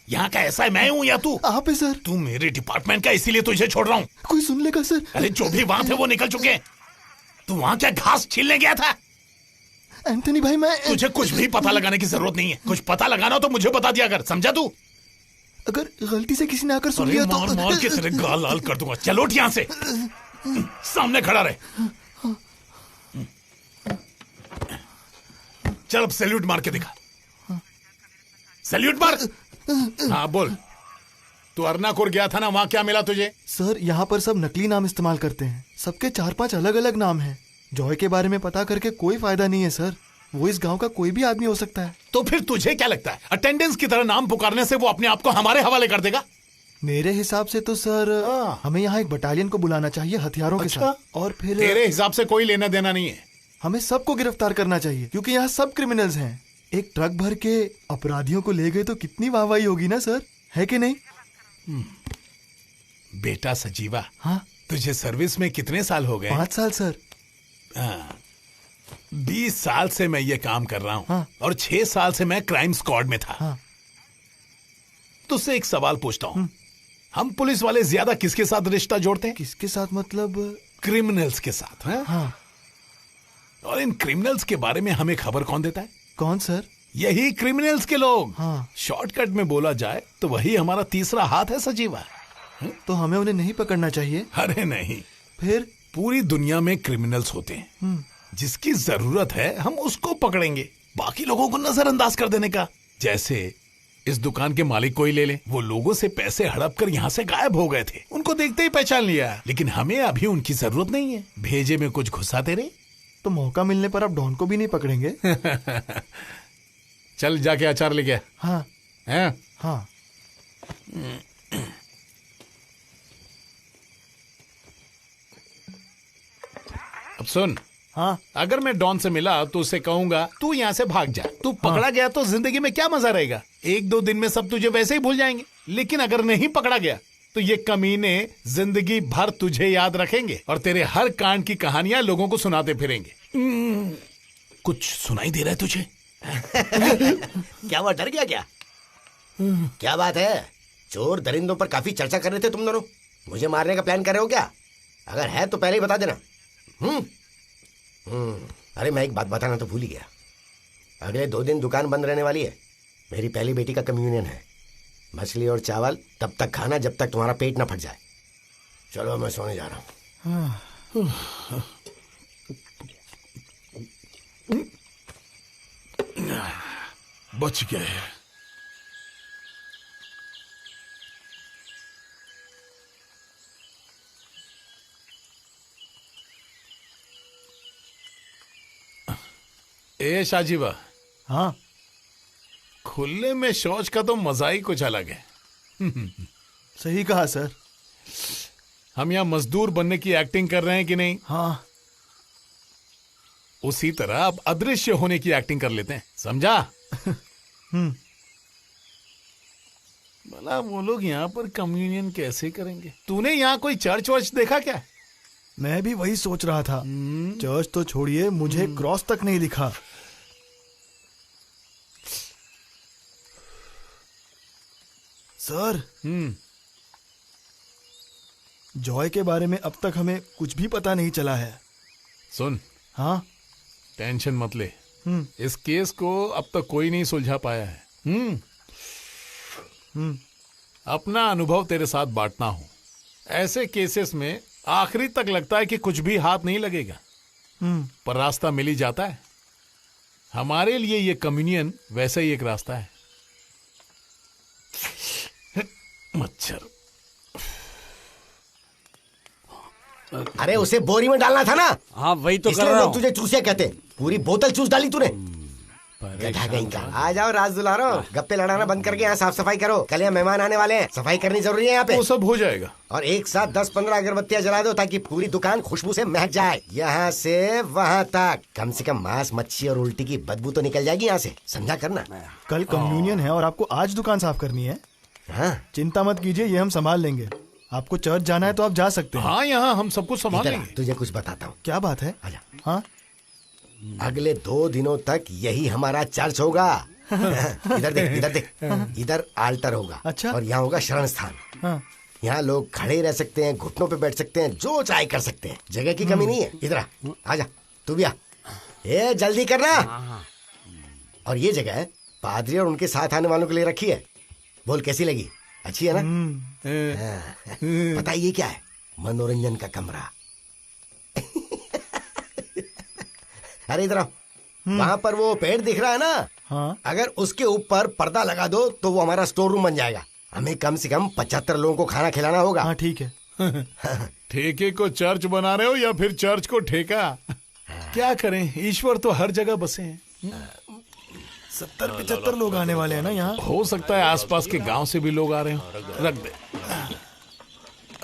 यहाँ का ऐसा है मैं हूँ या तू? आप है सर। तू मेरे डिपार्टमेंट का इसीलिए तुझे छोड़ रहा हूँ। कोई सुन लेगा सर। अरे जो भी वहां थे वो निकल चुके हैं। तू वहां क्या घास छीलने गया था? एंथनी भाई मैं तुझे कुछ भी पता लगाने की जरूरत नहीं है। कुछ पता लगाना हो तो मुझे बता दिया कर, समझा तू? अगर गलती से किसी ने आकर सुन अरे लिया मार तो मार के तेरे गाल लाल कर दूंगा। चलो उठ यहाँ से, सामने खड़ा रहे। चल अब सैल्यूट मार के दिखा। सैल्यूट मार। हाँ बोल, तू अर्नाकुर गया था ना, वहां क्या मिला तुझे? सर यहाँ पर सब नकली नाम इस्तेमाल करते हैं। सबके 4-5 अलग अलग नाम हैं। जॉय के बारे में पता करके कोई फायदा नहीं है सर। वो इस गांव का कोई भी आदमी हो सकता है। तो फिर तुझे क्या लगता है अटेंडेंस की तरह नाम पुकारने से वो अपने आप को हमारे हवाले कर देगा? मेरे हिसाब से तो सर हमें यहाँ एक बटालियन को बुलाना चाहिए हथियारों के साथ, और फिर तेरे हिसाब से कोई लेना देना नहीं है। हमें सबको गिरफ्तार करना चाहिए क्योंकि यहाँ सब क्रिमिनल्स हैं। एक ट्रक भर के अपराधियों को ले गए तो कितनी वाहवाही होगी ना सर, है कि नहीं? बेटा सजीवा, हाँ तुझे सर्विस में कितने साल हो गए? 5 साल सर। 20 साल से मैं ये काम कर रहा हूँ। हाँ। और 6 साल से मैं क्राइम स्क्वाड में था। हाँ। तुझसे एक सवाल पूछता हूँ, हम पुलिस वाले ज्यादा किसके साथ रिश्ता जोड़ते हैं? किसके साथ मतलब? क्रिमिनल्स के साथ। हाँ? हाँ। और इन क्रिमिनल्स के बारे में हमें खबर कौन देता है? कौन सर? यही क्रिमिनल्स के लोग। हाँ। शॉर्टकट में बोला जाए तो वही हमारा तीसरा हाथ है सजीवा। तो हमें उन्हें नहीं पकड़ना चाहिए? अरे नहीं, फिर? पूरी दुनिया में क्रिमिनल्स होते हैं। जिसकी जरूरत है हम उसको पकड़ेंगे, बाकी लोगों को नजरअंदाज कर देने का। जैसे इस दुकान के मालिक को ही ले ले, वो लोगों से पैसे हड़प कर यहाँ से गायब हो गए थे। उनको देखते ही पहचान लिया, लेकिन हमें अभी उनकी जरूरत नहीं है। भेजे में कुछ घुसाते रहे तो मौका मिलने पर आप डॉन को भी नहीं पकड़ेंगे? चल जाके अचार लेके आ। हाँ। हैं? हाँ। अब सुन, हाँ। अगर मैं डॉन से मिला तो उसे कहूंगा तू यहाँ से भाग जा। तू पकड़ा गया तो जिंदगी में क्या मजा रहेगा? 1-2 दिन में सब तुझे वैसे ही भूल जाएंगे। लेकिन अगर नहीं पकड़ा गया तो ये कमीने जिंदगी भर तुझे याद रखेंगे और तेरे हर कांड की कहानियां लोगों को सुनाते फिरेंगे। कुछ सुनाई दे रहा है तुझे? क्या हुआ, डर गया क्या? क्या बात है? चोर दरिंदों पर काफी चर्चा कर रहे थे तुम दोनों। मुझे मारने का प्लान कर रहे हो क्या? अगर है तो पहले ही बता देना। अरे मैं एक बात बताना तो भूल ही गया। अगले 2 दिन दुकान बंद रहने वाली है। मेरी पहली बेटी का कम्युनियन है। मछली और चावल तब तक खाना जब तक तुम्हारा पेट ना फट जाए। चलो मैं सोने जा रहा हूँ। बच गए। ए शाजीवा, हाँ। खुले में शौच का तो मजा ही कुछ अलग है। सही कहा सर। हम यहाँ मजदूर बनने की एक्टिंग कर रहे हैं कि नहीं? हाँ। उसी तरह अब अदृश्य होने की एक्टिंग कर लेते हैं, समझा? भला वो लोग यहाँ पर कम्युनियन कैसे करेंगे? तूने यहाँ कोई चर्च वर्च देखा क्या? मैं भी वही सोच रहा था। चर्च तो छोड़िए, मुझे क्रॉस तक नहीं दिखा। सर, जॉय के बारे में अब तक हमें कुछ भी पता नहीं चला है। सुन, हाँ। टेंशन मत ले। इस केस को अब तक कोई नहीं सुलझा पाया है। अपना अनुभव तेरे साथ बांटना हूं। ऐसे केसेस में आखिरी तक लगता है कि कुछ भी हाथ नहीं लगेगा, पर रास्ता मिल ही जाता है। हमारे लिए ये कम्युनियन वैसा ही एक रास्ता है। मच्छर। अरे उसे बोरी में डालना था ना। हाँ वही तो कर इसलिए रहा लोग हूँ। तुझे चूसे कहते। पूरी बोतल चूस डाली तूने। गधा कहीं का। आ जाओ राज दुलारो, गप्पे लड़ाना बंद करके यहाँ साफ सफाई करो। कल यहाँ मेहमान आने वाले हैं, सफाई करनी जरूरी है यहाँ पे। वो सब हो जाएगा। और एक साथ 10-15 अगरबत्तियां जला दो ताकि पूरी दुकान खुशबू से महक जाए। यहाँ से वहाँ तक कम से कम मांस, मच्छी और उल्टी की बदबू तो निकल जाएगी यहाँ से, समझा करना। कल कम्युनियन है और आपको आज दुकान साफ करनी है? हाँ चिंता मत कीजिए, ये हम संभाल लेंगे। आपको चर्च जाना है तो आप जा सकते हैं। हाँ, यहाँ हम सब कुछ संभाल इधर आ, लेंगे। तुझे कुछ बताता हूँ। क्या बात है? आजा। हाँ अगले 2 दिनों तक यही हमारा चर्च होगा। इधर देख, इधर देख, इधर आल्टर होगा। अच्छा। और यहाँ होगा शरण स्थान। हाँ यहाँ लोग खड़े रह सकते हैं, घुटनों पे बैठ सकते हैं, जो चाहे कर सकते हैं। जगह की कमी नहीं है। इधर आ, आजा, तू भी आ। ए जल्दी करना। और ये जगह पादरी और उनके साथ आने वालों के लिए रखी है। बोल कैसी लगी? अच्छी है ना? पता है ये क्या है? मनोरंजन का कमरा। अरे इधर आओ, वहां पर वो पेड़ दिख रहा है ना? हाँ अगर उसके ऊपर पर्दा लगा दो तो वो हमारा स्टोर रूम बन जाएगा। हमें कम से कम 75 लोगों को खाना खिलाना होगा। हाँ ठीक है। ठेके को चर्च बना रहे हो या फिर चर्च को ठेका? क्या करें, ईश्वर तो हर जगह बसे हैं। 70-75 लोग आने वाले हैं ना यहाँ। हो सकता है आसपास के गांव से भी लोग आ रहे हो। रख दे।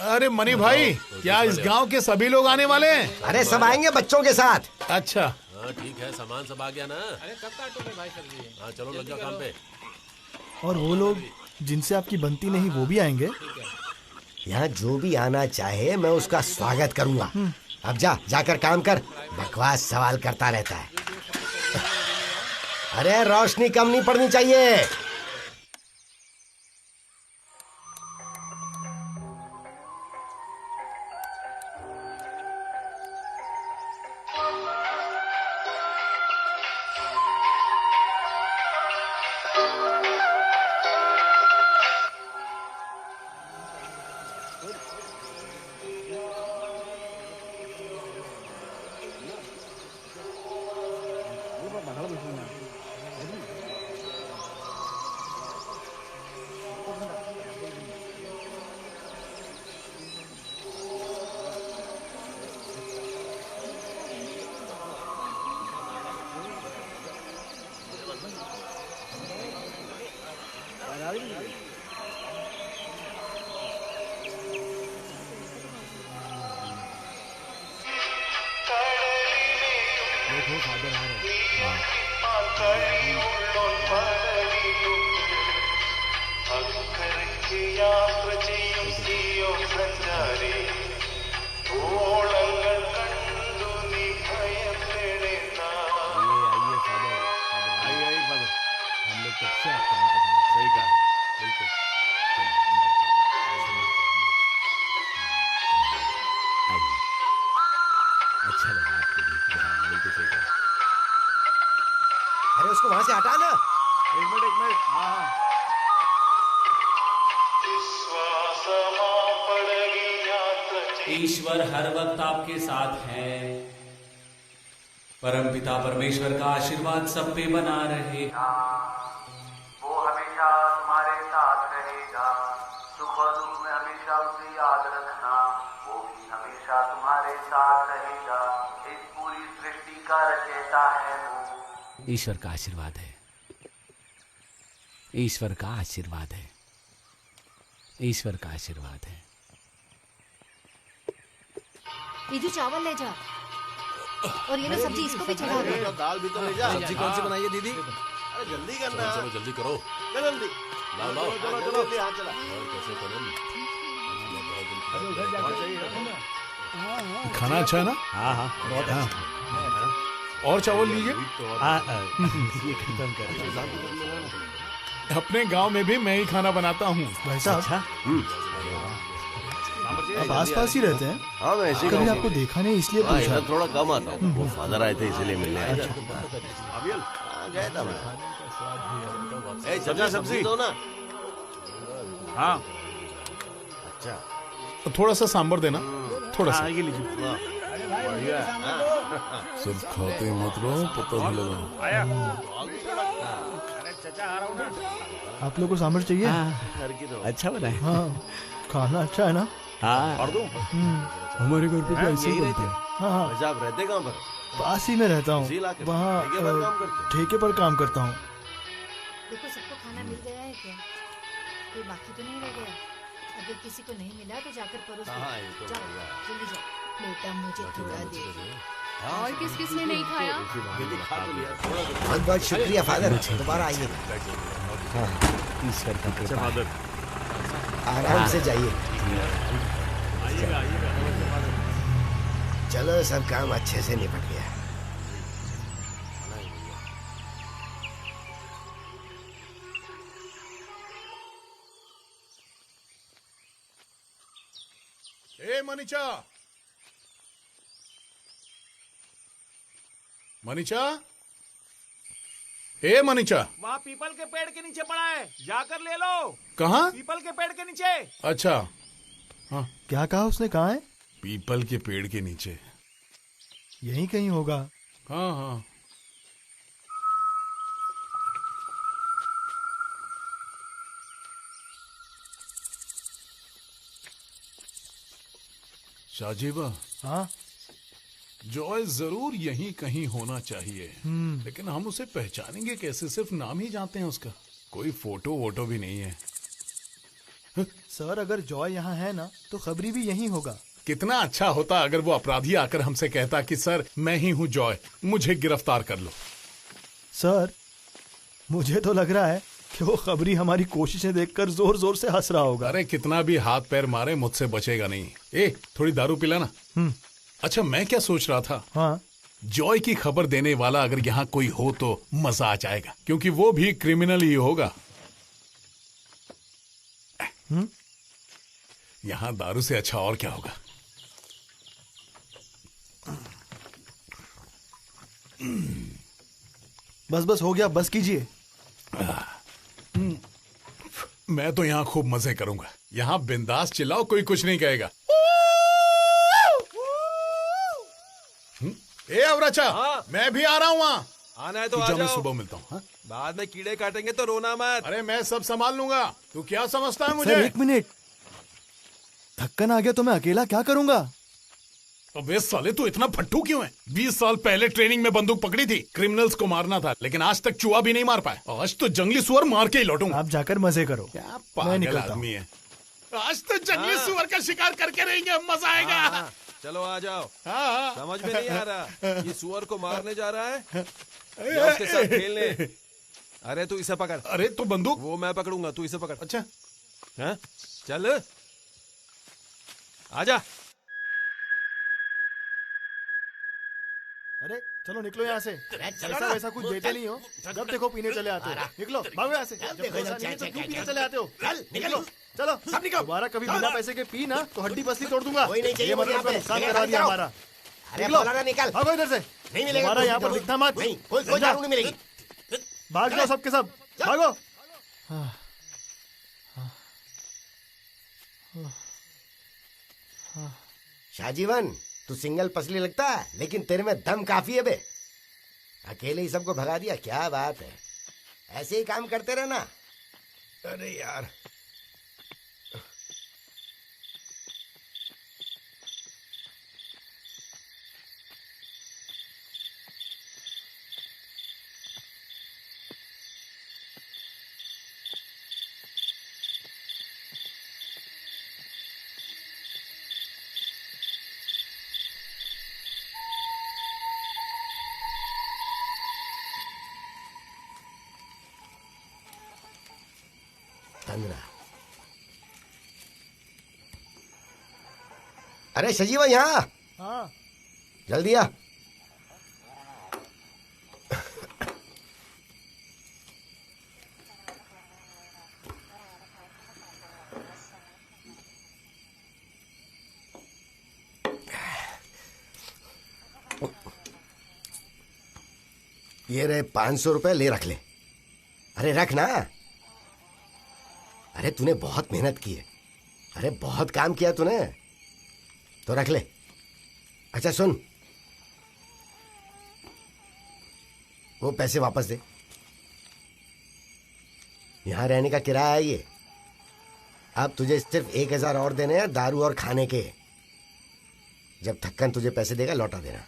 अरे मनी भाई, क्या इस गांव के सभी लोग आने वाले हैं? अरे सब आएंगे बच्चों के साथ। अच्छा, हाँ ठीक है, सामान सब आ गया ना? अरे कब काटोगे भाई सब्जी? हाँ चलो लग जाओ काम पे। और वो लोग जिनसे आपकी बनती नहीं वो भी आएंगे। यहाँ जो भी आना चाहे मैं उसका स्वागत करूंगा। अब जाकर काम कर। बकवास सवाल करता रहता है। अरे रोशनी कम नहीं पड़नी चाहिए। अरे उसको वहां से हटा ना। एक मिनट। हाँ ईश्वर हर वक्त आपके साथ है। परमपिता परमेश्वर का आशीर्वाद सब पे बना रहेगा। वो हमेशा तुम्हारे साथ रहेगा। सुख और दुख में हमेशा उसे याद रखना। वो भी हमेशा तुम्हारे साथ रहेगा। इस पूरी सृष्टि का रचयिता है वो। ईश्वर का आशीर्वाद है। ईश्वर का आशीर्वाद है। ईश्वर का आशीर्वाद है। ये जो चावल ले जा और ये ना सब्जी इसको भी चढ़ा दे। दाल भी तो ले जा। सब्जी कौन सी बनाई है दीदी? अरे जल्दी करना। चलो जल्दी करो। जल्दी लाओ चलो हाँ चला। कैसे करो? खाना अच्छा है ना? हाँ हाँ बहुत हाँ। और चावल लीजिए। ये खत्म कर। अपने गांव में भी मैं ही खाना बनाता हूँ। भाई साहब आप आस-पास ही रहते हैं? हाँ मैं ऐसे कभी आपको देखा नहीं इसलिए पूछा। थोड़ा कम आता हूँ। वो फादर आए थे इसीलिए मिलने आया था। हाँ गया था मैं। सब्जी दो ना। हाँ अच्छा थोड़ा सा सांबर देना, थोड़ा सा। ये लीजिए। बढ़िया। सब खाते मत रहो, पता नहीं लगा। आप लोग को सांभर चाहिए? अच्छा बना है। हाँ खाना अच्छा है ना? हाँ और दो। हमारे घर पे भी ऐसे ही बनते हैं। हाँ हाँ वैसे आप रहते कहाँ पर? पास ही में रहता हूँ। इसी इलाके में? वहाँ ठेके पर काम करते हो? ठेके पर काम करता हूँ। देखो सबको खाना मिल गया है क्या? कोई बाकी तो नहीं रह गया? अगर किसी को नहीं मिला तो जाकर परोस दो। हाँ, ये तो जाओ बढ़िया है। जल्दी जाओ। बेटा मुझे खिला दे। और किस किस ने नहीं खाया? बहुत बहुत शुक्रिया फादर। दोबारा आइए। ईश्वर का कृपा है। आराम से जाइए। चलो सब काम अच्छे से निपट गया। ए मनीषा, मनीषा, ए मनीषा, वहाँ पीपल के पेड़ के नीचे पड़ा है, जाकर ले लो। कहाँ? पीपल के पेड़ के नीचे। अच्छा, हाँ। क्या कहा उसने? कहाँ है? पीपल के पेड़ के नीचे। यहीं कहीं होगा। हाँ हाँ। शाहजीबा, हाँ जॉय जरूर यहीं कहीं होना चाहिए, लेकिन हम उसे पहचानेंगे कैसे? सिर्फ नाम ही जानते हैं उसका, कोई फोटो वोटो भी नहीं है। सर, अगर जॉय यहाँ है ना तो खबरी भी यहीं होगा। कितना अच्छा होता अगर वो अपराधी आकर हमसे कहता कि सर मैं ही हूँ जॉय, मुझे गिरफ्तार कर लो। सर, मुझे तो लग रहा है कि वो खबरी हमारी कोशिशें देखकर जोर जोर से हंस रहा होगा। अरे कितना भी हाथ पैर मारे मुझसे बचेगा नहीं। ए, थोड़ी दारू पिलाना। अच्छा, मैं क्या सोच रहा था, हाँ, जॉय की खबर देने वाला अगर यहाँ कोई हो तो मजा आ जाएगा, क्योंकि वो भी क्रिमिनल ही होगा। यहाँ दारू से अच्छा और क्या होगा? बस बस हो गया, बस कीजिए। मैं तो यहाँ खूब मजे करूंगा। यहाँ बिंदास चिल्लाओ, कोई कुछ नहीं कहेगा। ए अवराचा, हाँ? मैं भी आ रहा हूँ वहाँ। आना है तो आ मैं जाओ। सुबह मिलता हूँ। हाँ? बाद में कीड़े काटेंगे तो रोना मत। अरे मैं सब संभाल लूंगा, तू क्या समझता है मुझे? सर, एक मिनट, थक्कन आ गया तो मैं अकेला क्या करूंगा? अबे साले, तू इतना फट्टू क्यों है? 20 साल पहले ट्रेनिंग में बंदूक पकड़ी थी, क्रिमिनल्स को मारना था, लेकिन आज तक चूहा भी नहीं मार पाए। आज तो जंगली सुअर मार के ही लौटूंगा। आप जाकर मजे करो, क्या मैं पागल निकलता आदमी है। आज तो जंगली सुअर का शिकार करके रहेंगे, मजा आएगा। हाँ, चलो आ जाओ। हाँ। समझ में नहीं आ रहा, ये सुअर को मारने जा रहा है या उसके साथ खेलने? अरे तू इसे पकड़। अरे तो बंदूक वो मैं पकड़ूंगा, तू इसे पकड़। अच्छा, हाँ? चल आजा। अरे चलो निकलो यहाँ से। ऐसा वैसा कुछ देते नहीं हो, जब देखो पीने चले आते हो। निकलो, भागो यहाँ से। जब पैसा नहीं है तो क्यों पीने चले आते हो? निकलो, चलो सब निकलो। दोबारा कभी बिना पैसे के पी ना तो हड्डी पसली तोड़ दूंगा। कोई नहीं चाहिए ये मतलब मुझे नुकसान यहाँ पे। करा दिया हमारा। अरे निकलो, बोला ना, निकल। भागो इधर से। नहीं मिलेगा, दोबारा कोई यहाँ पर दारू। दिखना मत। नहीं, कोई दारू नहीं मिलेगी। भाग जाओ सबके सब, भागो। शाहजीवन, तू सिंगल पसली लगता है, लेकिन तेरे में दम काफी है बे। अकेले ही सबको भगा दिया, क्या बात है। ऐसे ही काम करते रहना। अरे यार, तंगरा। अरे सजीवा, यहाँ हाँ, जल्दी आ। ये रहे 500 रुपए, ले रख ले। अरे रख ना। अरे तूने बहुत मेहनत की है, अरे बहुत काम किया तूने, तो रख ले। अच्छा सुन, वो पैसे वापस दे। यहां रहने का किराया है ये। अब तुझे सिर्फ 1000 और देने हैं, दारू और खाने के। जब थक्कन तुझे पैसे देगा लौटा देना।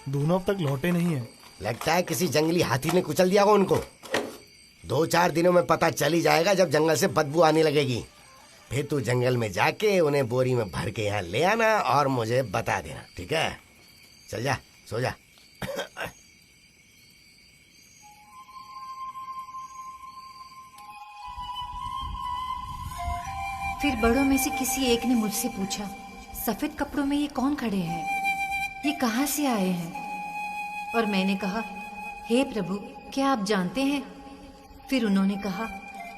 दोनों अब तक लौटे नहीं है। लगता है किसी जंगली हाथी ने कुचल दिया होगा उनको। 2-4 दिनों में पता चल ही जाएगा, जब जंगल से बदबू आने लगेगी। फिर तू जंगल में जाके उन्हें बोरी में भर के यहाँ ले आना और मुझे बता देना, ठीक है? चल जा, सो जा। फिर बड़ों में से किसी एक ने मुझसे पूछा, सफेद कपड़ों में ये कौन खड़े हैं, ये कहाँ से आए हैं? और मैंने कहा, हे प्रभु, क्या आप जानते हैं? फिर उन्होंने कहा,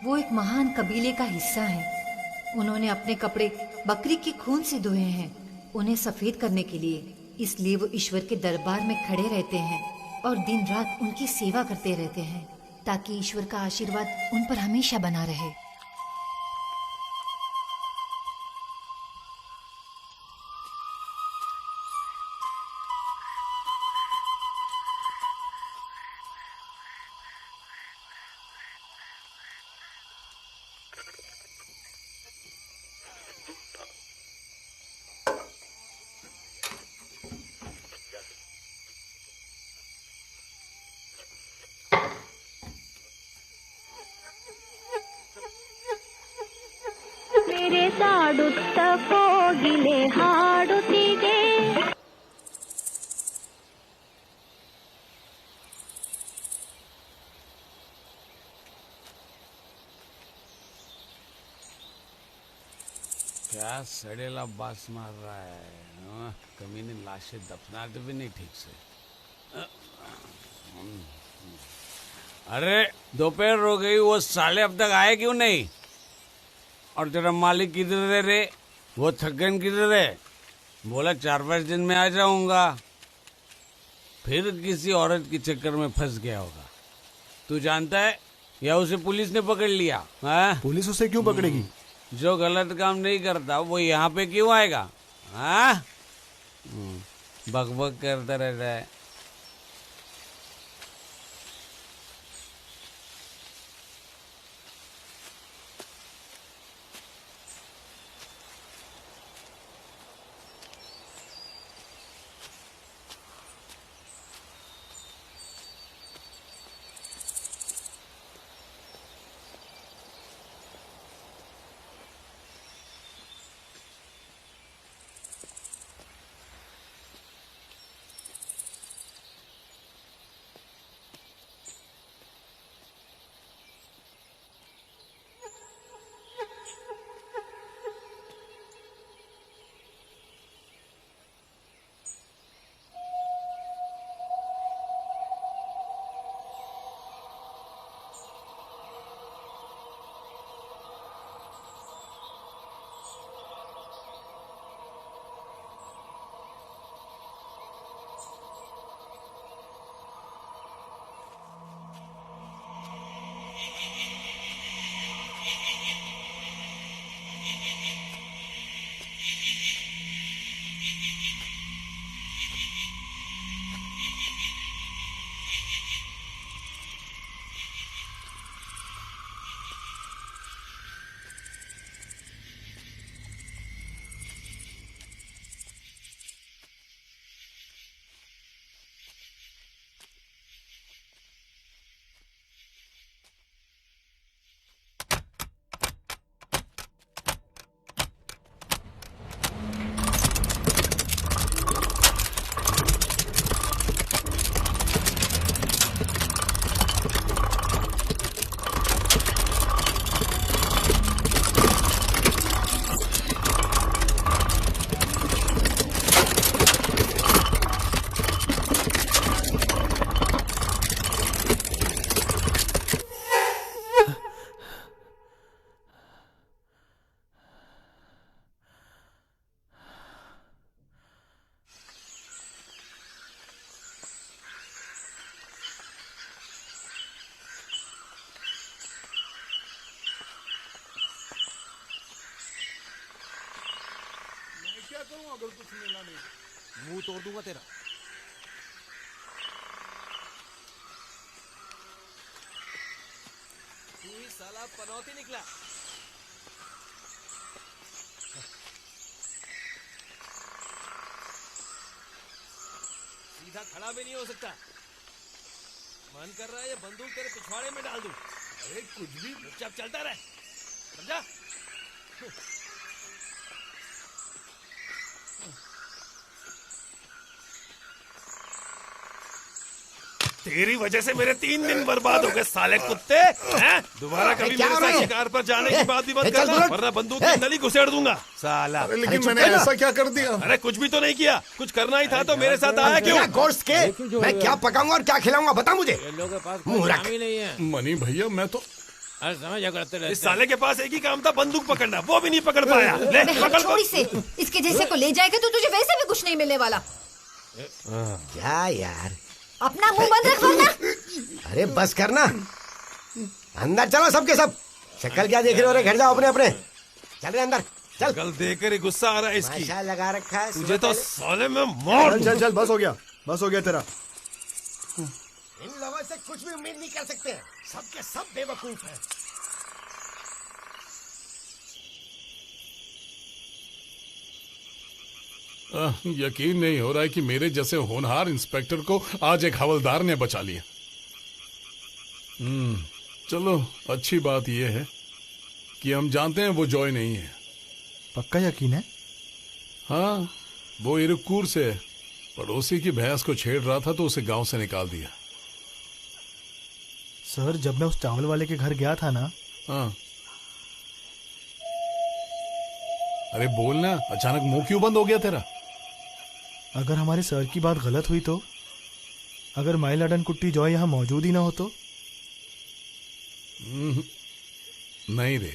वो एक महान कबीले का हिस्सा है। उन्होंने अपने कपड़े बकरी के खून से धोए हैं उन्हें सफेद करने के लिए। इसलिए वो ईश्वर के दरबार में खड़े रहते हैं और दिन रात उनकी सेवा करते रहते हैं, ताकि ईश्वर का आशीर्वाद उन पर हमेशा बना रहे। मेरे साडुत्त कोगिले हाडुत्तिगे क्या सड़ेला बास मार रहा है। कमी ने लाशें दफनाते भी नहीं ठीक से। अरे दोपहर हो गई, वो साले अब तक आए क्यों नहीं? और तेरा मालिक किधर है रे? वो थकन किधर है? बोला 4-5 दिन में आ जाऊंगा। फिर किसी औरत के चक्कर में फंस गया होगा। तू जानता है, या उसे पुलिस ने पकड़ लिया? पुलिस उसे क्यों पकड़ेगी? जो गलत काम नहीं करता वो यहाँ पे क्यों आएगा? बकबक करता रहता है। क्या करूं अगर कुछ मिला नहीं? मुंह तोड़ दूंगा तेरा। तू ही साला पनौती निकला। सीधा खड़ा भी नहीं हो सकता। मन कर रहा है ये बंदूक तेरे पिछवाड़े में डाल दूं। अरे कुछ भी, चुपचाप चलता रहे, समझा? तेरी वजह से मेरे 3 दिन बर्बाद हो गए साले कुत्ते हैं? दोबारा कभी क्या मेरे हो रहा साथ है? शिकार पर जाने की बात भी मत चल करना, बुलेट। वरना बंदूक की नली घुसेड़ दूंगा साला। लेकिन मैंने ऐसा क्या कर दिया? अरे कुछ भी तो नहीं किया, कुछ करना ही था तो मेरे साथ आया क्यों? क्या गोश्त के मैं क्या पकाऊंगा और क्या खिलाऊंगा बता मुझे। लोगों के पास मुंह रख। नहीं है। मनी भैया मैं तो समझ करते रहे। इस साले के पास एक ही काम था, बंदूक पकड़ना, वो भी नहीं पकड़ पाया। ले पकड़ छोड़ इसे, इसके जैसे को ले जाएगा तो तुझे वैसे भी कुछ नहीं मिलने वाला। क्या यार, अपना मुंह बंद रख वरना। अरे बस करना, अंदर चलो सबके सब। शक्ल क्या देख रहे हो रे, घर जाओ अपने अपने। चल रहे अंदर चल। कल देकर ही गुस्सा आ रहा है इसकी। माशा लगा रखा है तुझे तो साले में मार। चल चल बस हो गया तेरा। इन लोगों से कुछ भी उम्मीद नहीं कर सकते, सबके सब बेवकूफ हैं। यकीन नहीं हो रहा है कि मेरे जैसे होनहार इंस्पेक्टर को आज एक हवलदार ने बचा लिया। चलो अच्छी बात यह है कि हम जानते हैं वो जॉय नहीं है। पक्का यकीन है? हाँ, वो इरुक्कूर से है। पड़ोसी की भैंस को छेड़ रहा था तो उसे गांव से निकाल दिया। सर जब मैं उस चावल वाले के घर गया था ना। हाँ, अरे बोलना, अचानक मुंह क्यों बंद हो गया तेरा? अगर हमारे सर की बात गलत हुई तो, अगर माई लाडन कुट्टी जॉय यहाँ मौजूद ही ना हो तो? नहीं रे,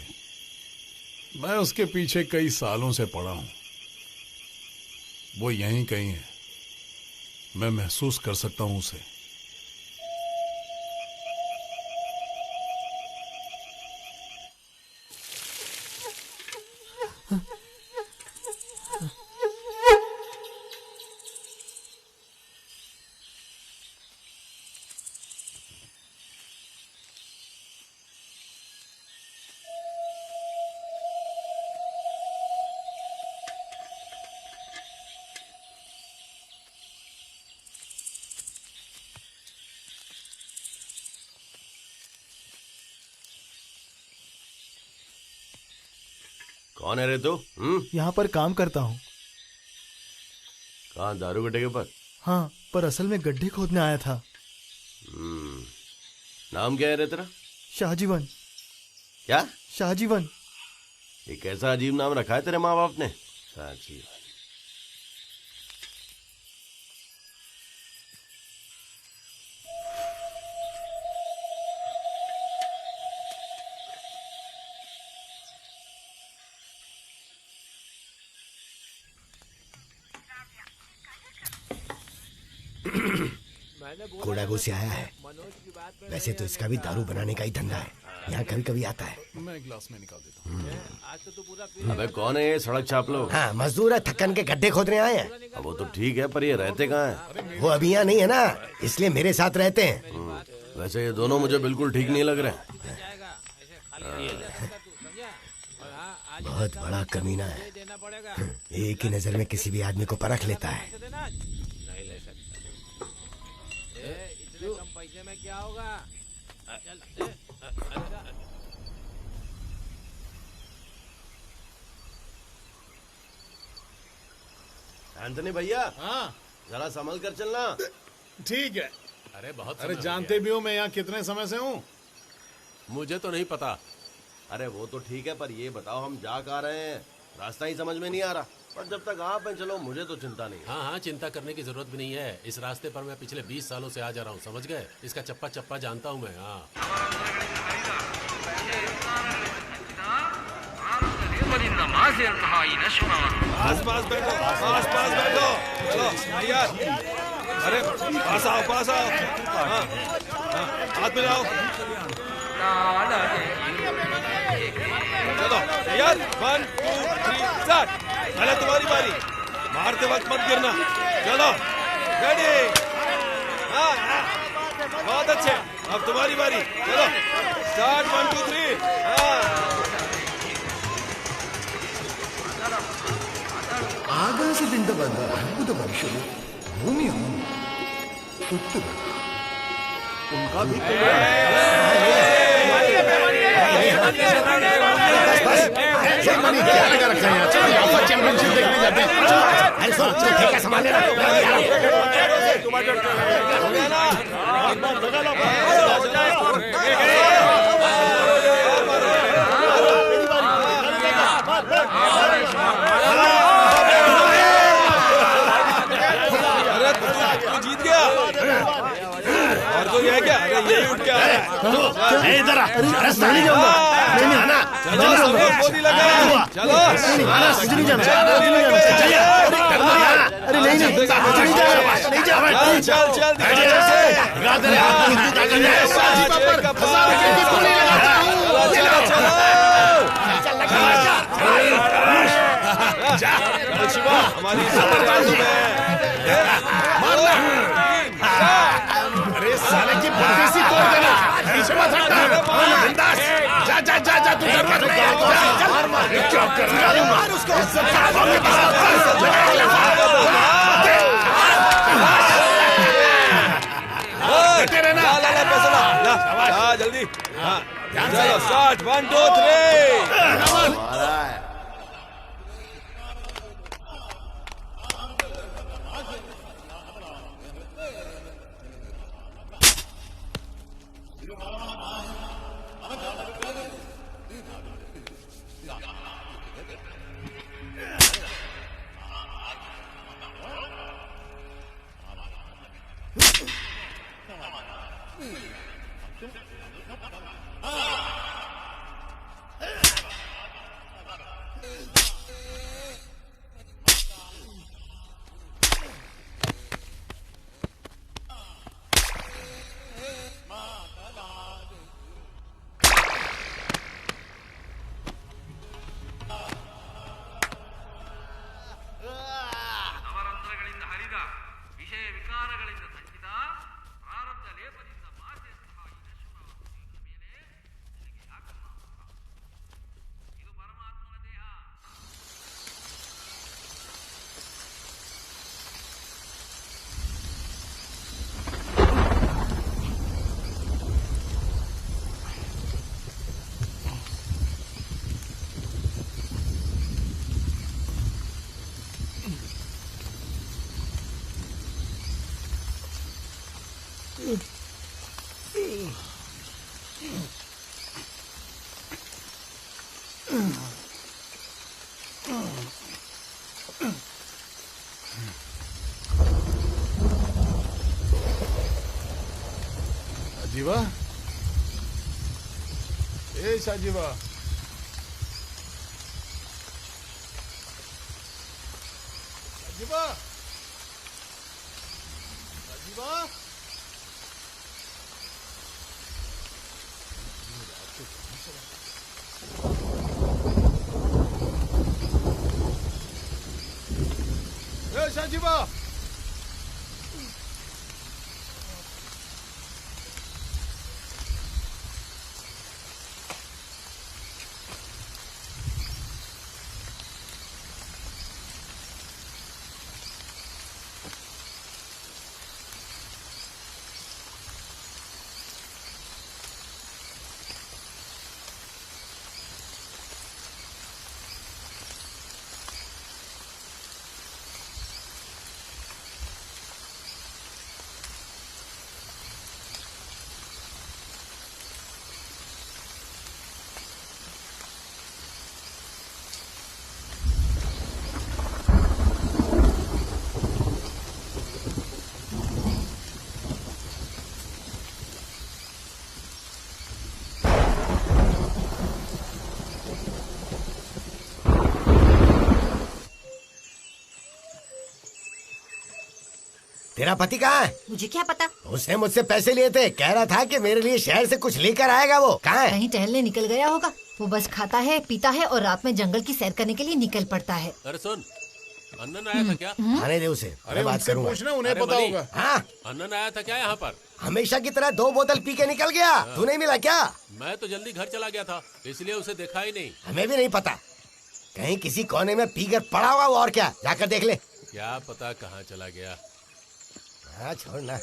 मैं उसके पीछे कई सालों से पड़ा हूं। वो यहीं कहीं है, मैं महसूस कर सकता हूं उसे। कौन है रे तू? यहाँ पर काम करता हूँ। कहाँ, दारू गड्ढे के ऊपर? हाँ, पर असल में गड्ढे खोदने आया था। नाम क्या है रे तेरा? शाहजीवन। क्या? शाहजीवन। ये कैसा अजीब नाम रखा है तेरे माँ बाप ने? शाहजीवन। कोडागो से आया है। वैसे तो इसका भी दारू बनाने का ही धंधा है, यहाँ कभी कभी आता है। मैं गिलास में निकाल देता हूँ। अबे कौन है ये सड़क छाप लोग? हाँ, मजदूर है, थक्कन के गड्ढे खोदने आए हैं। वो तो ठीक है, पर ये रहते कहाँ हैं? वो अभी यहाँ नहीं है ना, इसलिए मेरे साथ रहते हैं। वैसे ये दोनों मुझे बिल्कुल ठीक नहीं लग रहे। बहुत बड़ा कमीना है, एक ही नजर में किसी भी आदमी को परख लेता है। पैसे में क्या होगा? एंथनी भैया, हाँ जरा संभल कर चलना। ठीक है। अरे जानते भी हो मैं यहाँ कितने समय से हूँ? मुझे तो नहीं पता। अरे वो तो ठीक है, पर ये बताओ हम जा कहाँ रहे हैं? रास्ता ही समझ में नहीं आ रहा। पर जब तक आप हैं चलो, मुझे तो चिंता नहीं है। हाँ हाँ, चिंता करने की जरूरत भी नहीं है। इस रास्ते पर मैं पिछले 20 सालों से आ जा रहा हूँ, समझ गए? इसका चप्पा चप्पा जानता हूँ मैं। हाँ आस-पास बैठो, आस-पास बैठो। चलो यार, अरे पास आओ, पास आओ। हाँ, हाँ, हाथ मिलाओ। चलो यार, 1 2 3 स्टार्ट। पहले तुम्हारी बारी, मारते वक्त मत गिरना। चलो रेडी? हाँ हाँ, बहुत अच्छे। अब तुम्हारी बारी, चलो स्टार्ट। 1 2 3। हाँ, ಆಕಾಶದಿಂದ ಬಂದ ಅದ್ಭುತ ಮನುಷ್ಯರು ಭೂಮಿಯನ್ನು ಸುತ್ತುವರು. उनका भी क्या लगा रखा है यहाँ? चैंपियनशिप देखने जाते हैं। हो गया ना? अरे तू जीत गया। और कोई है क्या? अरे ये उठ के आ रहा है। इधर आ। नहीं जाऊंगा, नहीं आना। चलो सबको गोली लगा। चलो नहीं जाना, अरे नहीं नहीं चल चल शिवा हमारी अरे साले की बत्तीसी तोड़ देना। शिवा बिंदास जा जा जा जा तू क्या कर रहा है? मार उसको। जल्दी चलो स्टार्ट 1 2 3 शाजीवा, ए शाजीवा, शाजीवा, शाजीवा, ए शाजीवा, तेरा पति कहाँ है? मुझे क्या पता। उसने मुझसे पैसे लिए थे, कह रहा था कि मेरे लिए शहर से कुछ लेकर आएगा। वो कहाँ है? कहीं टहलने निकल गया होगा। वो बस खाता है, पीता है और रात में जंगल की सैर करने के लिए निकल पड़ता है। अरे सुन, अन्नन आया था क्या? आने दे उसे, मैं बात करूँगा। पूछना, उन्हें पता होगा। हाँ, अन्नन आया था क्या यहाँ पर? हमेशा की तरह 2 बोतल पी के निकल गया। तू नहीं मिला क्या? मैं तो जल्दी घर चला गया था, इसलिए उसे देखा ही नहीं। हमें भी नहीं पता, कहीं किसी कोने में पी कर पड़ा हुआ। और क्या, जाकर देख ले। क्या पता कहाँ चला गया। हाँ छोड़ना,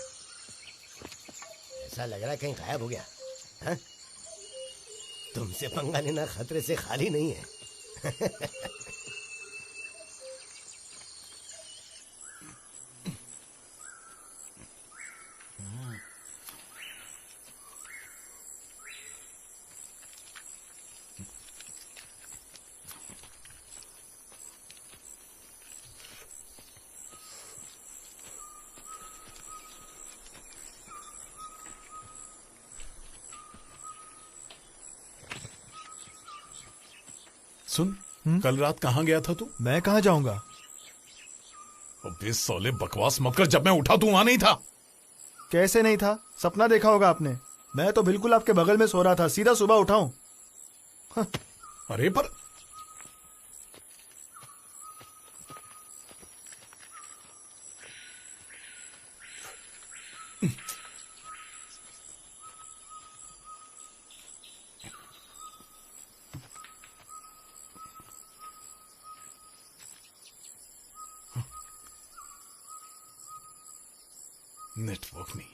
ऐसा लग रहा है कहीं गायब हो गया। हाँ? तुमसे पंगा लेना खतरे से खाली नहीं है। सुन, कल रात कहाँ गया था तू? मैं कहाँ जाऊंगा? अबे साले बकवास मत कर, जब मैं उठा तू वहां नहीं था। कैसे नहीं था? सपना देखा होगा आपने। मैं तो बिल्कुल आपके बगल में सो रहा था, सीधा सुबह उठाऊं। अरे पर नेटवर्क नहीं।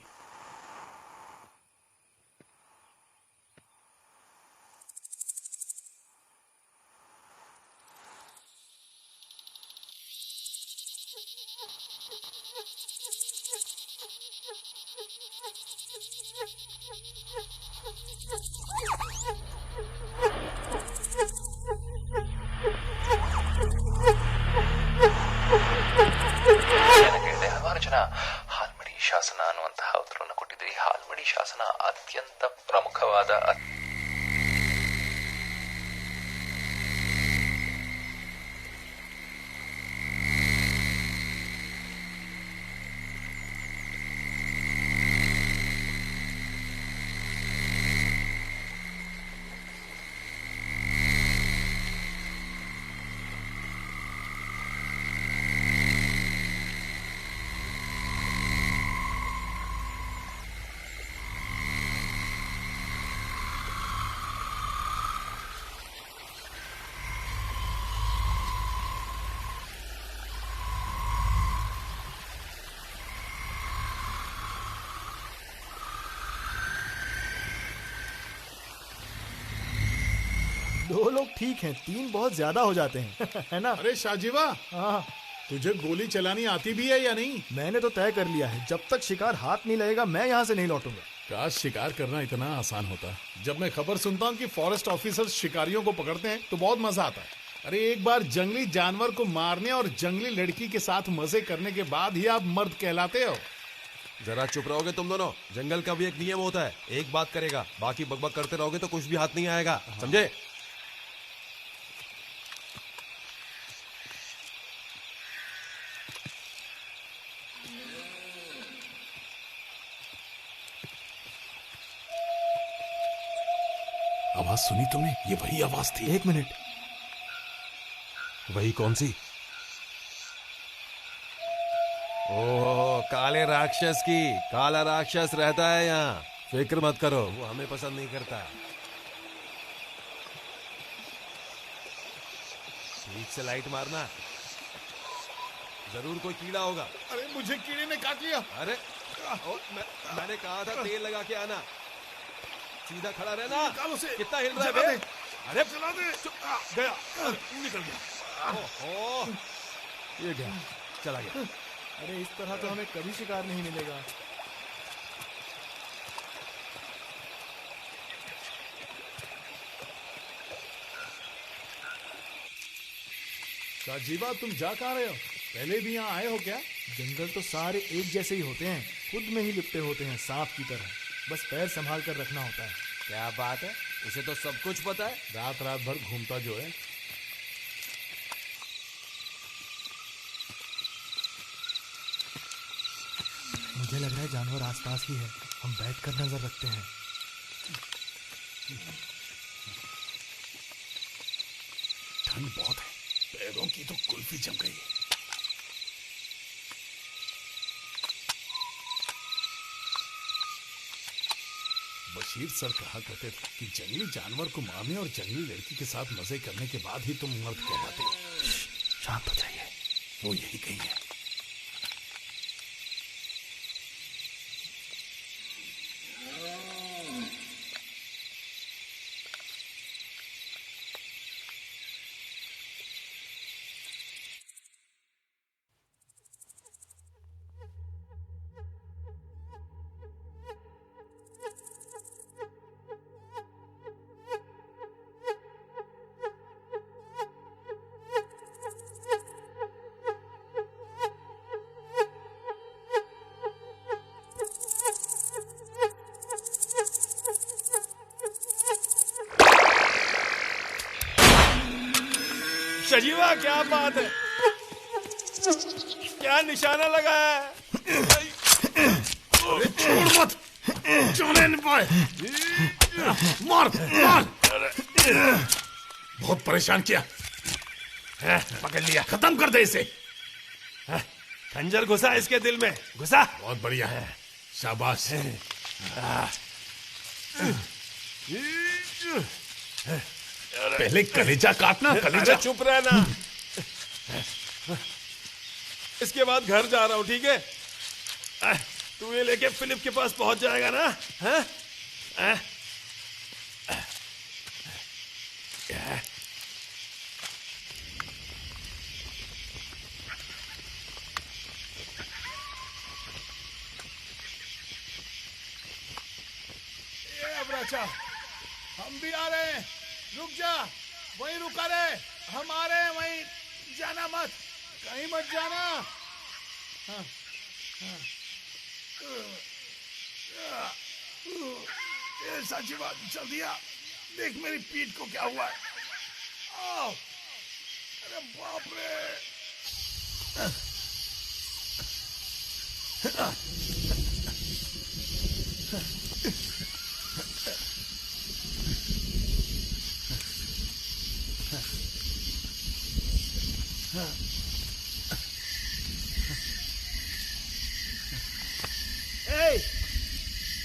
ಕೇಳಿದೆ ಹಲವಾರು ಜನ ಹಾಲ್ಮಡಿ ಶಾಸನ ಅನ್ನುವಂತಹ ಉತ್ತರವನ್ನು ಕೊಟ್ಟಿದ್ರಿ. ಹಾಲ್ಮಡಿ ಶಾಸನ ಅತ್ಯಂತ ಪ್ರಮುಖವಾದ दो लोग ठीक हैं, तीन बहुत ज्यादा हो जाते हैं। है ना? अरे शाहजीवा, हाँ, तुझे गोली चलानी आती भी है या नहीं? मैंने तो तय कर लिया है, जब तक शिकार हाथ नहीं लगेगा मैं यहाँ से नहीं लौटूंगा। काश शिकार करना इतना आसान होता। जब मैं खबर सुनता हूँ कि फॉरेस्ट ऑफिसर्स शिकारियों को पकड़ते हैं तो बहुत मजा आता है। अरे एक बार जंगली जानवर को मारने और जंगली लड़की के साथ मजे करने के बाद ही आप मर्द कहलाते हो। जरा चुप रहोगे तुम दोनों? जंगल का भी एक नियम होता है, एक बात करेगा, बाकी बकबक करते रहोगे तो कुछ भी हाथ नहीं आएगा, समझे? आवाज सुनी तुमने? ये वही आवाज थी। एक मिनट। वही कौन सी? ओह, काले राक्षस की। काला राक्षस रहता है यहाँ, फिक्र मत करो, वो हमें पसंद नहीं करता। ठीक से लाइट मारना, जरूर कोई कीड़ा होगा। अरे मुझे कीड़े ने काट लिया। अरे मैंने कहा था तेल लगा के आना। सीधा खड़ा रहना। कितना हिल रहा है? अरे चला दे। गया, निकल गया। ओहो, ये गया, चला गया। अरे इस तरह तो हमें कभी शिकार नहीं मिलेगा। शाहजीवा, तुम जा कहाँ रहे हो? पहले भी यहाँ आए हो क्या? जंगल तो सारे एक जैसे ही होते हैं, खुद में ही लिपटे होते हैं सांप की तरह। बस पैर संभाल कर रखना होता है। क्या बात है, उसे तो सब कुछ पता है। रात रात भर घूमता जो है। मुझे लग रहा है जानवर आसपास ही है, हम बैठकर नजर रखते हैं। ठंड बहुत है, पैरों की तो कुल्फी जम गई है। बशीर सर कहा करते थे कि जंगली जानवर को मारने और जंगली लड़की के साथ मजे करने के बाद ही तुम मर्द कहलाते हो। शांत हो जाइए, वो यही कही है। सजीवा क्या बात है, क्या निशाना लगाया है? अरे छोड़ मत, चलने नहीं पाए। मार मार, बहुत परेशान किया, पकड़ लिया, खत्म कर दे इसे। खंजर घुसा इसके दिल में, घुसा। बहुत बढ़िया है, शाबाश। पहले कलेजा काटना, कलेजा। अरे चुप रहना। इसके बाद घर जा रहा हूं, ठीक है? तू ये लेके फिलिप के पास पहुंच जाएगा ना? हाँ? अच्छा, हम भी आ रहे हैं, रुक जा, वहीं रुका रहे, हम आ रहे हैं, वहीं जाना मत, कहीं मत जाना। हाँ, हाँ। ये सच्ची बात, चल दिया, देख मेरी पीठ को क्या हुआ है। आओ, अरे बाप रे।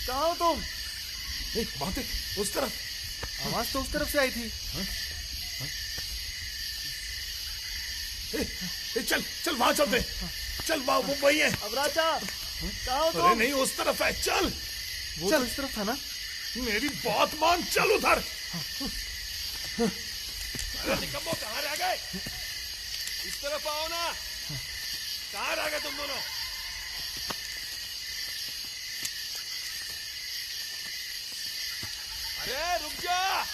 कहाँ हो तुम? वहां थे, उस तरफ। आवाज तो उस तरफ से आई थी। चल चल वहां चलते, चल वहां, वो वही है। अब राजा कहाँ हो तुम? अरे नहीं, उस तरफ है, चल। वो चल, तो इस तरफ था ना? मेरी बात मान, चल उधर। निकम्मो कहाँ रह गए? इस तरफ आओ ना, कहाँ रह गए तुम दोनों? अरे रुक जा।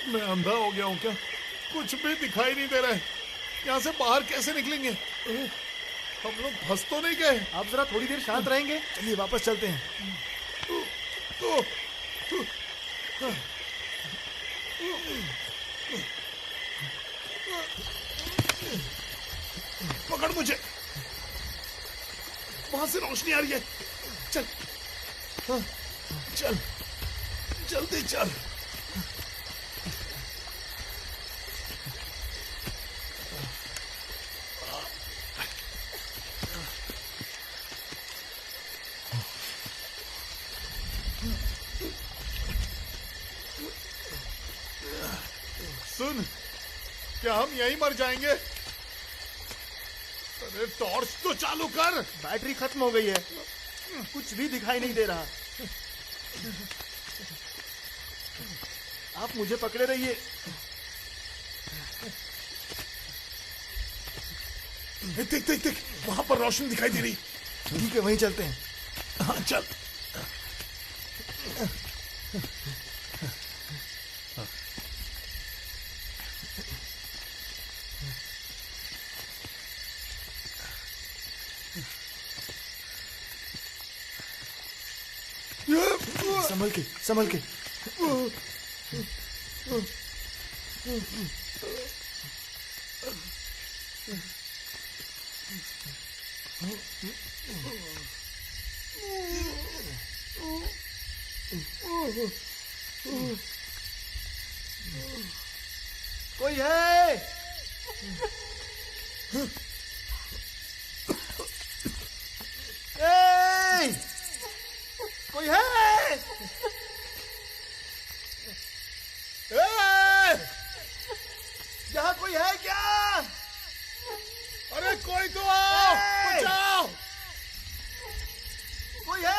मैं अंधा हो गया हूँ क्या? कुछ भी दिखाई नहीं दे रहा है। यहाँ से बाहर कैसे निकलेंगे? हम लोग फंस तो नहीं गए? आप जरा थोड़ी देर शांत रहेंगे? चलिए वापस चलते हैं। पकड़ मुझे, वहां से रोशनी आ रही है। चल चल, जल्दी चल। सुन, क्या हम यहीं मर जाएंगे? अरे टॉर्च तो चालू कर। बैटरी खत्म हो गई है, कुछ भी दिखाई नहीं दे रहा। आप मुझे पकड़े रहिए। देख देख देख, वहां पर रोशनी दिखाई दे रही। ठीक है, वहीं चलते हैं। हाँ चल। संभल के, संभल के। कोई है? ए! कोई है? यहाँ कोई है क्या? अरे कोई तो आओ, बचाओ। कोई है?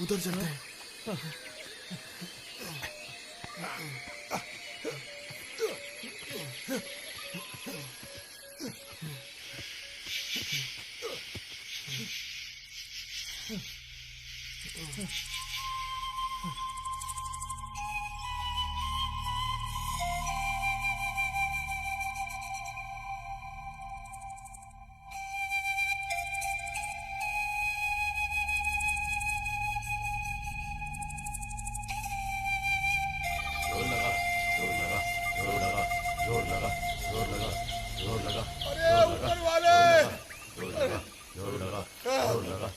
उधर चलते हैं।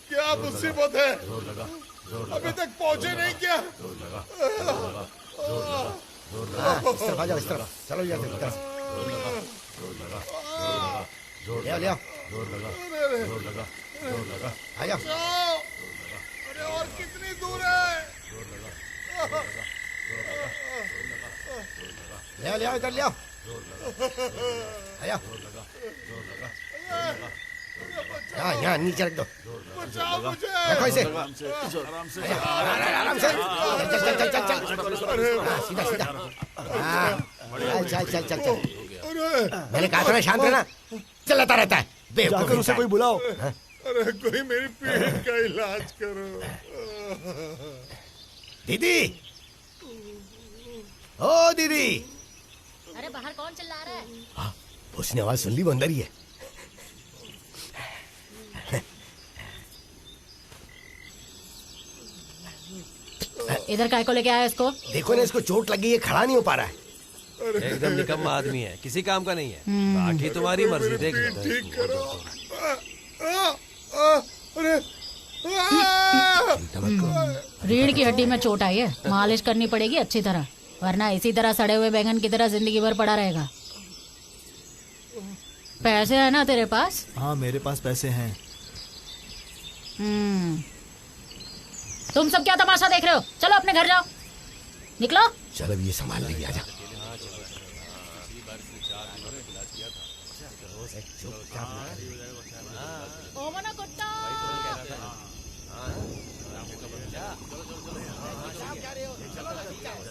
क्या मुसीबत है? अभी तक पहुंचे नहीं क्या? इस तरफ आ जाओ, इस तरफ चलो यार, इस तरफ ले आओ, ले आओ, आ जाओ। अरे और कितनी दूर है? ले आओ, ले आओ, इधर ले आओ, आ जाओ। यहाँ नीचे रख दो, बचाओ मुझे। रखो इसे, आराम से। आराम से, चल चल चल चल, सीधा सीधा, चल चल चल चल। मैंने कहा था ना शांत रहना, चलाता रहता है बेवकूफ। जाकर उसे कोई बुलाओ। अरे कोई मेरी पीठ का इलाज करो। दीदी, ओ दीदी। अरे बाहर कौन चिल्ला रहा है? हाँ, उसने आवाज सुन ली, वो अंदर ही है। इधर काय को लेके आया इसको? देखो ना, इसको चोट लगी है, खड़ा नहीं हो पा रहा है। एकदम निकम्मा आदमी है, किसी काम का नहीं है। बाकी तुम्हारी मर्जी, देख लो। ठीक करो। अरे रीढ़ की हड्डी में चोट आई है, मालिश करनी पड़ेगी अच्छी तरह, वरना इसी तरह सड़े हुए बैंगन की तरह जिंदगी भर पड़ा रहेगा। पैसे है ना तेरे पास? हाँ, मेरे पास पैसे हैं। तुम सब क्या तमाशा देख रहे हो? चलो अपने घर जाओ, निकलो। चलो ये संभाल लेगी, आजा। ओमना कुत्ता,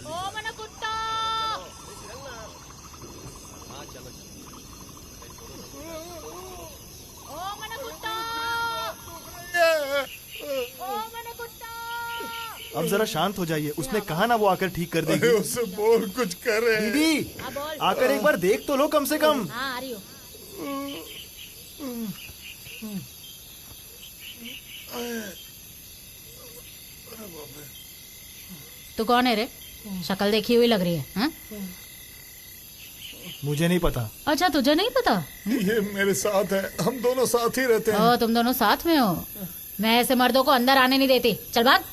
ओमना कुत्ता। ओमना कुत्ता, ओमना कुत्ता। अब जरा शांत हो जाइए, उसने कहा ना वो आकर ठीक कर देगी। उसे बोल, कुछ करे। दीदी, आकर एक बार देख तो लो कम से कम। हाँ, आ रही हूँ। तू कौन है रे? शक्ल देखी हुई लग रही है। हाँ? मुझे नहीं पता। अच्छा, तुझे नहीं पता? ये मेरे साथ है, हम दोनों साथ ही रहते हैं। ओ, तुम दोनों साथ में हो? मैं ऐसे मर्दों को अंदर आने नहीं देती, चल भाग।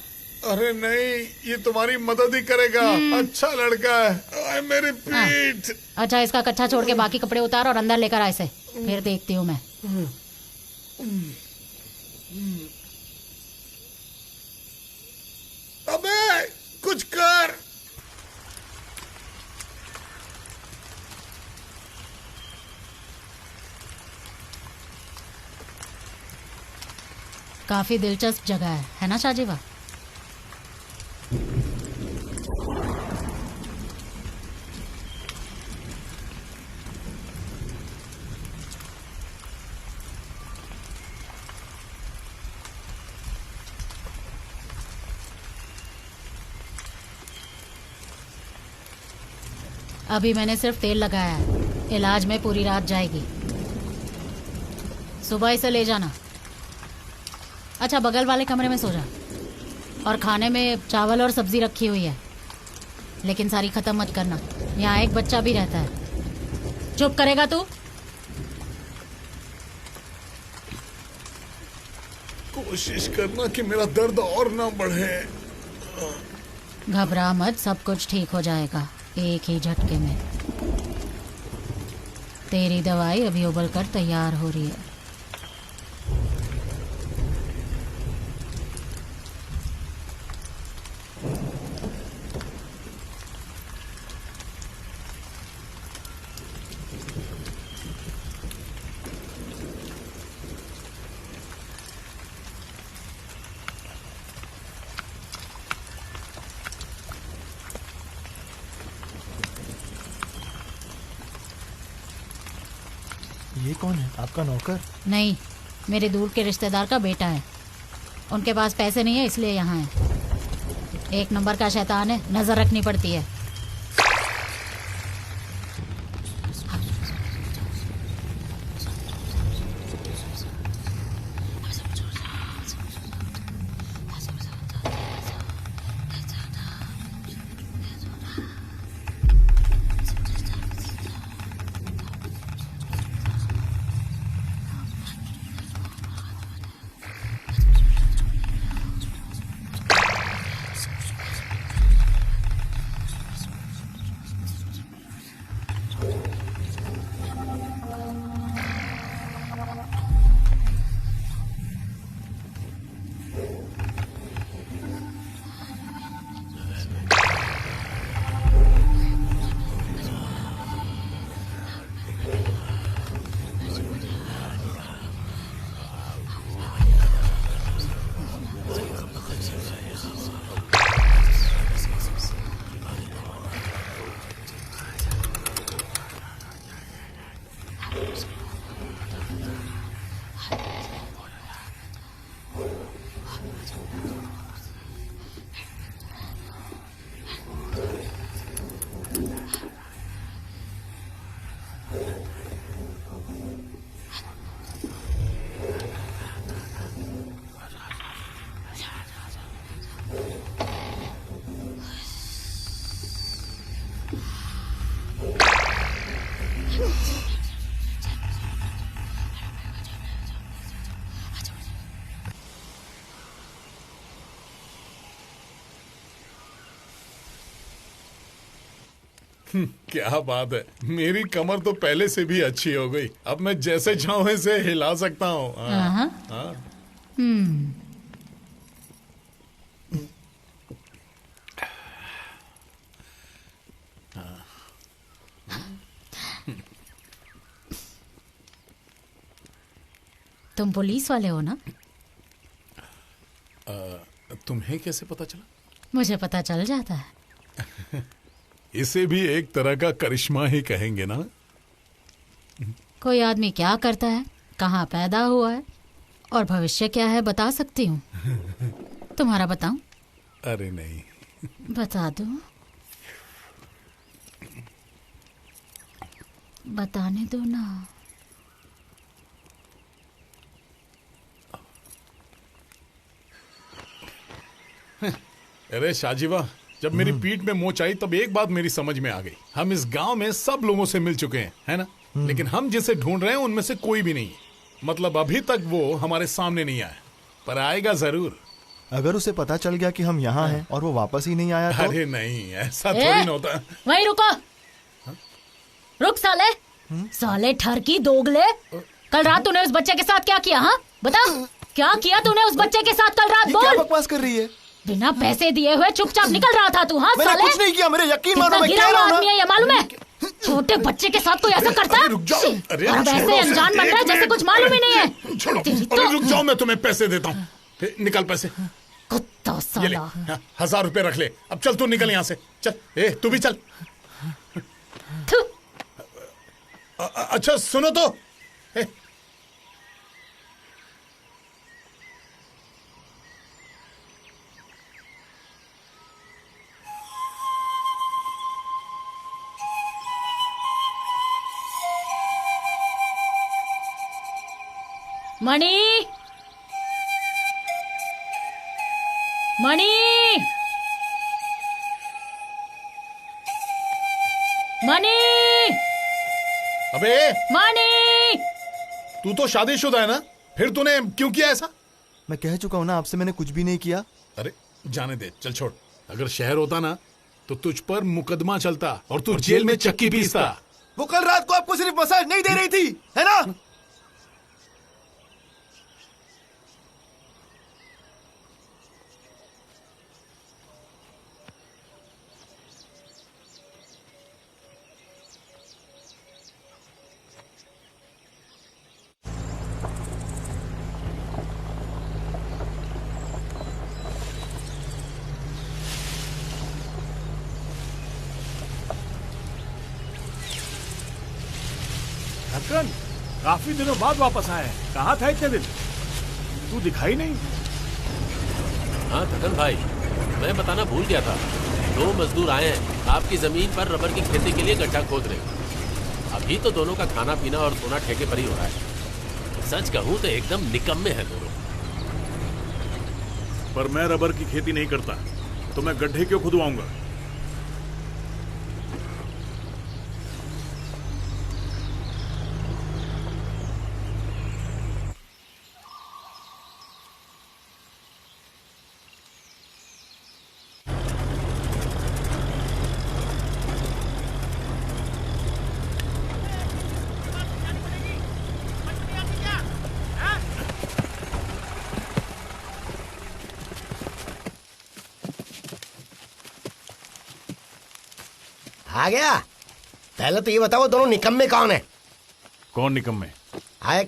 अरे नहीं, ये तुम्हारी मदद ही करेगा। अच्छा लड़का है। आए मेरी पीठ। अच्छा, इसका कच्चा छोड़ के बाकी कपड़े उतार और अंदर लेकर आ इसे, फिर देखती हूँ मैं। अबे कुछ कर। काफी दिलचस्प जगह है ना शाहजीवा? अभी मैंने सिर्फ तेल लगाया है, इलाज में पूरी रात जाएगी। सुबह इसे ले जाना। अच्छा, बगल वाले कमरे में सो जा। और खाने में चावल और सब्जी रखी हुई है, लेकिन सारी खत्म मत करना, यहाँ एक बच्चा भी रहता है। चुप करेगा तू? कोशिश करना कि मेरा दर्द और ना बढ़े। घबरा मत, सब कुछ ठीक हो जाएगा एक ही झटके में। तेरी दवाई अभी उबल कर तैयार हो रही है। ये कौन है? आपका नौकर? नहीं, मेरे दूर के रिश्तेदार का बेटा है। उनके पास पैसे नहीं है इसलिए यहाँ है। एक नंबर का शैतान है, नजर रखनी पड़ती है। क्या बात है, मेरी कमर तो पहले से भी अच्छी हो गई। अब मैं जैसे चाहूं ऐसे हिला सकता हूँ। हाँ। तुम पुलिस वाले हो ना? तुम्हें कैसे पता चला? मुझे पता चल जाता है। इसे भी एक तरह का करिश्मा ही कहेंगे ना? कोई आदमी क्या करता है, कहाँ पैदा हुआ है और भविष्य क्या है बता सकती हूँ। तुम्हारा बताऊं? अरे नहीं। बता दो, बताने दो ना। अरे शाजीवा, जब मेरी पीठ में मोच आई तब एक बात मेरी समझ में आ गई। हम इस गांव में सब लोगों से मिल चुके हैं, है ना? लेकिन हम जिसे ढूंढ रहे हैं उनमें से कोई भी नहीं है। मतलब अभी तक वो हमारे सामने नहीं आया, पर आएगा जरूर। अगर उसे पता चल गया कि हम यहाँ हैं और वो वापस ही नहीं आया तो? अरे नहीं, ऐसा थोड़ी ना होता। वहीं रुको। रुक साले। साले ठरकी दोगले, कल रात तूने उस बच्चे के साथ क्या किया? हाँ बता, क्या किया तूने उस बच्चे के साथ कल रात? बोल। क्या बकवास कर रही है? बिना पैसे दिए हुए चुपचाप निकल रहा था तू। हाँ मैंने साले, कुछ नहीं किया, मेरे यकीन मानो, मैं गिरा कह रहा हूं ना। आदमी है ये मालूम है? छोटे बच्चे के साथ कोई ऐसा करता है? रुक जाओ। अरे और वैसे अनजान बन रहा है जैसे कुछ मालूम ही नहीं है। छोड़ो। तेरी तो- अरे रुक जाओ, मैं तुम्हें पैसे देता हूँ। निकल पैसे। कुत्ता ये ले, साला। 1000 रुपए रख ले। अब चल तू निकल यहाँ से। चल, ए तू भी चल। अच्छा सुनो तो। मणि, मणि, मणि, अबे मणि। तू तो शादीशुदा है ना, फिर तूने क्यों किया ऐसा? मैं कह चुका हूँ ना आपसे, मैंने कुछ भी नहीं किया। अरे जाने दे, चल छोड़। अगर शहर होता ना तो तुझ पर मुकदमा चलता और तू जेल में चक्की पीसता। वो कल रात को आपको सिर्फ मसाज नहीं दे रही थी, है ना? ढक्कन, काफी दिनों बाद वापस आए। कहाँ था इतने दिन? तू दिखाई नहीं। हाँ थकन भाई, मैं बताना भूल गया था। 2 मजदूर आए हैं आपकी जमीन पर रबर की खेती के लिए गड्ढा खोद रहे। अभी तो दोनों का खाना पीना और सोना ठेके पर ही हो रहा है। सच कहूँ तो एकदम निकम्मे हैं दोनों। पर मैं रबर की खेती नहीं करता, तो मैं गड्ढे क्यों खुदवाऊंगा? आ गया। पहले तो ये बताओ दोनों निकम्मे कौन है? कौन निकम्मे? आए,